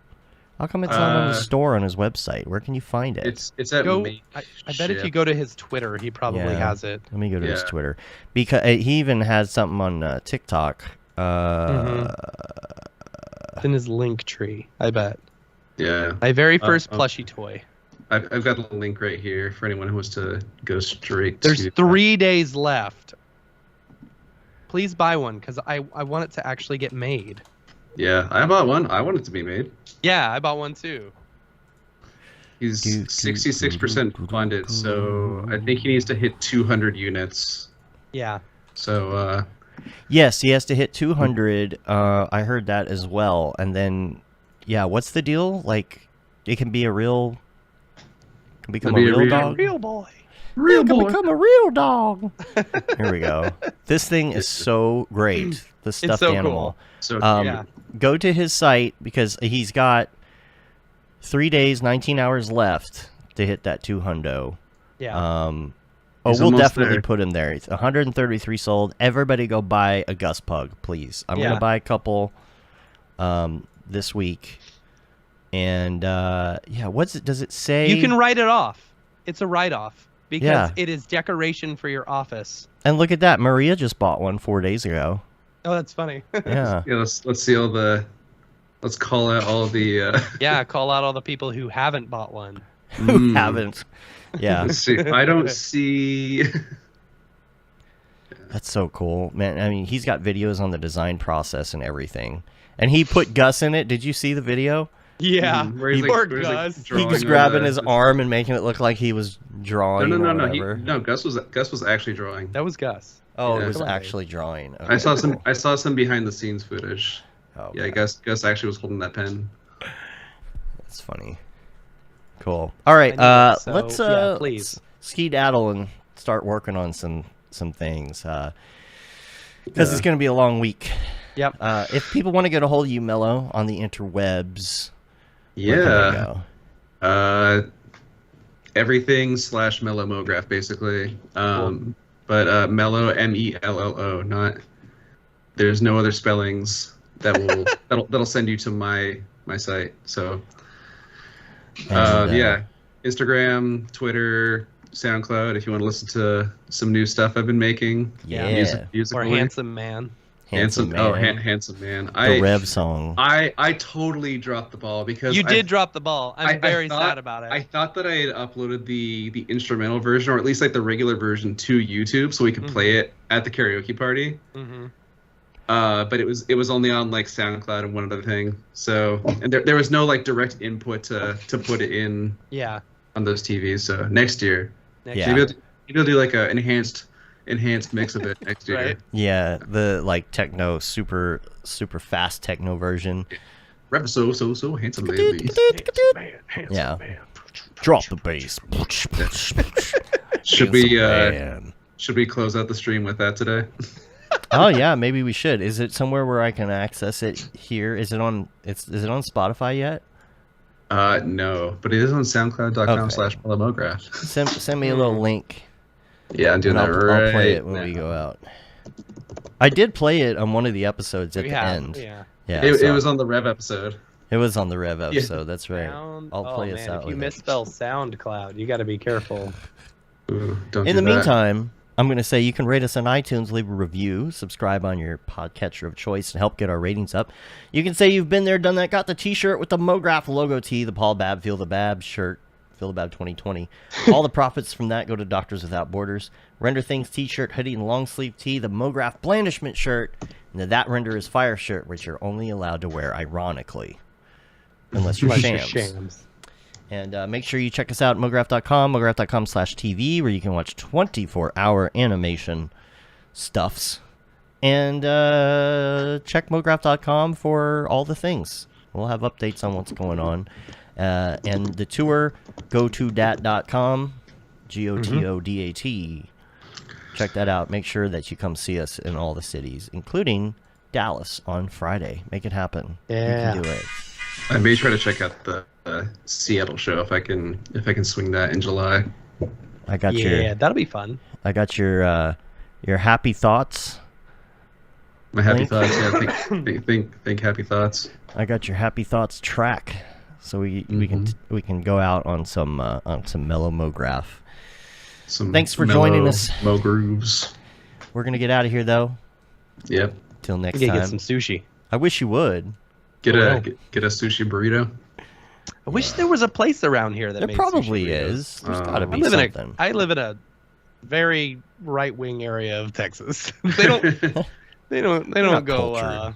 How come it's not on the store on his website? Where can you find it?
It's at
I bet if you go to his Twitter, he probably has it.
Let me go to his Twitter, because he even has something on TikTok.
It's in his link tree, I bet.
Yeah.
My very first plushie toy.
I've got a link right here for anyone who wants to go straight.
There's 3 days left. Please buy one, because I want it to actually get made.
Yeah, I bought one. I want it to be made.
Yeah, I bought one too.
He's 66% funded, so I think he needs to hit 200 units.
Yeah.
So,
yes, he has to hit 200. I heard that as well. And then, what's the deal? Like, it can be a real... Can become a real dog?
Real boy.
Real boy. Can become a real dog. Here we go. This thing is so great. The stuffed animal.
Cool. So cute.
Go to his site, because he's got 3 days, 19 hours left to hit that 200.
Yeah.
We'll definitely put him there. It's 133 sold. Everybody go buy a Gus Pug, please. I'm going to buy a couple this week. And, what's it? Does it say?
You can write it off. It's a write-off, because it is decoration for your office.
And look at that. Maria just bought one 4 days ago.
Oh, that's funny.
Yeah.
Let's see all the... Let's call out all the...
call out all the people who haven't bought one.
Who haven't. Yeah.
Let's see. I don't see...
That's so cool, man. I mean, he's got videos on the design process and everything. And he put Gus in it. Did you see the video?
Yeah.
Poor
Gus.
He was grabbing his arm and making it look like he was drawing.
No. Gus was actually drawing.
That was Gus.
Oh, it was actually drawing. Okay,
I saw some behind the scenes footage.
Oh,
yeah, Gus actually was holding that pen.
That's funny. Cool. All right, let's
please
skedaddle and start working on some things. Because it's going to be a long week.
Yep.
If people want to get a hold of you, Mello, on the interwebs, where can they go?
Everything / Mello Mograph, basically. Cool. But Mello, Mello, not. There's no other spellings that will that'll send you to my site. So, Instagram, Twitter, SoundCloud. If you want to listen to some new stuff I've been making.
Yeah.
Musically.
Or Handsome Man.
Handsome man. Handsome man.
The Rev song.
I totally dropped the ball, because
you did drop the ball. I'm very sad about it.
I thought that I had uploaded the instrumental version, or at least like the regular version, to YouTube so we could play it at the karaoke party. But it was only on like SoundCloud and one other thing. So, and there was no like direct input to put it in.
Yeah.
On those TVs. So next year.
Yeah.
Maybe you'll do like a enhanced mix of it next year.
Right.
Yeah, the like techno, super fast techno version.
Rap so handsome baby.
Yeah. Drop the bass.
Should we close out the stream with that today?
Oh yeah, maybe we should. Is it somewhere where I can access it here? Is it on Spotify yet?
No, but it is on SoundCloud.com/Mello Mograph.
Send me a little link.
Yeah, I'm doing
and
that
I'll play
right
it when
now.
we go out. I did play it on one of the episodes at
We
the
have,
end.
yeah.
Yeah,
It was on the Rev episode.
It was on the Rev episode. That's right. I'll play us
man,
out.
if you
with it.
misspell SoundCloud, you got to be careful.
Ooh, don't
In
do
the
that.
meantime, I'm going to say you can rate us on iTunes, leave a review, subscribe on your podcatcher of choice, and help get our ratings up. You can say you've been there, done that, got the T-shirt with the Mograph logo tee, the Paul Babb Feel the Bab shirt, Feel the Bab 2020. All the profits from that go to Doctors Without Borders. Render Things T-shirt, hoodie, and long sleeve tee, the Mograph Blandishment shirt, and the That Render is Fire shirt, which you're only allowed to wear ironically, unless you're shams. And make sure you check us out at mograph.com, mograph.com/TV, where you can watch 24-hour animation stuffs. And check mograph.com for all the things. We'll have updates on what's going on. And the tour, go to dat.com, GOTODAT. Check that out. Make sure that you come see us in all the cities, including Dallas on Friday. Make it happen.
Yeah.
You can do it.
I may try to check out the Seattle show if I can swing that in July.
I got
Yeah, that'll be fun.
I got your happy thoughts.
My happy
Link.
thoughts. Yeah, think happy thoughts.
I got your happy thoughts track, so we can go out on some Mello Mograph. Thanks for joining us.
Mo grooves.
We're gonna get out of here though.
Yep.
Till next
We gotta
time.
get some sushi.
I wish you would.
Get
Oh,
a sushi burrito.
I wish there was a place around here that
There
made
probably
sushi burritos.
is. There's gotta
I
be
I live
something.
I live in a very right wing area of Texas. They don't
not
go
cultured.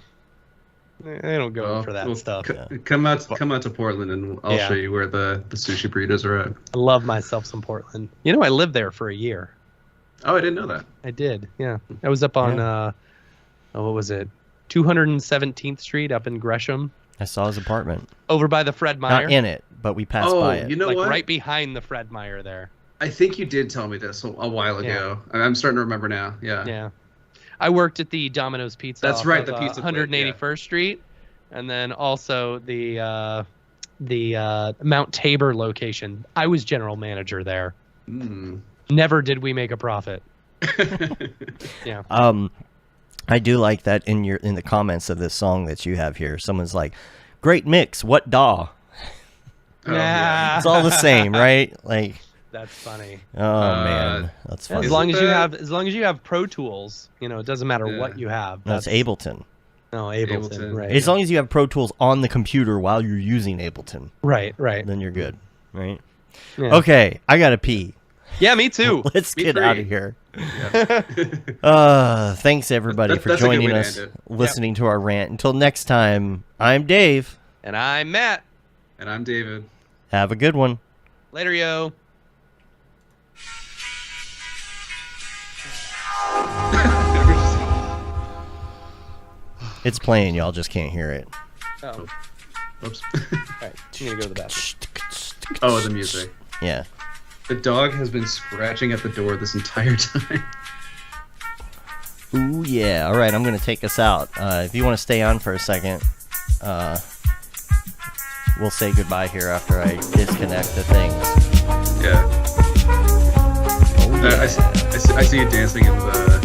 they don't go for that
well,
stuff.
Come out to Portland and I'll show you where the sushi burritos are at.
I love myself some Portland. You know, I lived there for a year.
Oh, I didn't know that.
I did. Yeah. I was up on what was it? 217th Street up in Gresham,
I saw his apartment.
over by the Fred Meyer.
Not in it, but we passed by it.
You know
like
what?
right behind the Fred Meyer there.
I think you did tell me this a while ago. I'm starting to remember now. Yeah.
Yeah. I worked at the Domino's Pizza.
That's
off
right,
of,
the pizza place,
181st Street, and then also the Mount Tabor location. I was general manager there.
Mm.
Never did we make a profit. Yeah.
I do like that in the comments of this song that you have here. Someone's like, "Great mix. What daw?"
Oh, yeah.
It's all the same, right? Like,
That's funny.
oh man, that's funny.
As long as
Isn't
you have Pro Tools, you know, it doesn't matter what you have.
No, it's Ableton.
No, Ableton.
Ableton.
Right.
As long as you have Pro Tools on the computer while you're using Ableton,
right.
then you're good, right?
Yeah.
Okay, I gotta pee.
Yeah, me too.
Let's
Me
get
free.
out of here. Thanks everybody for
That's a good
joining
way to
us,
end it.
listening to our rant. Until next time, I'm Dave.
And I'm Matt.
And I'm David.
Have a good one.
Later, yo.
It's playing, y'all just can't hear it.
Oh.
Oops.
All right. I'm gonna go to the bathroom.
Oh, the music.
Yeah.
The dog has been scratching at the door this entire time.
Ooh, yeah. All right, I'm going to take us out. If you want to stay on for a second, we'll say goodbye here after I disconnect the things.
Yeah.
Oh, yeah.
I see you dancing in the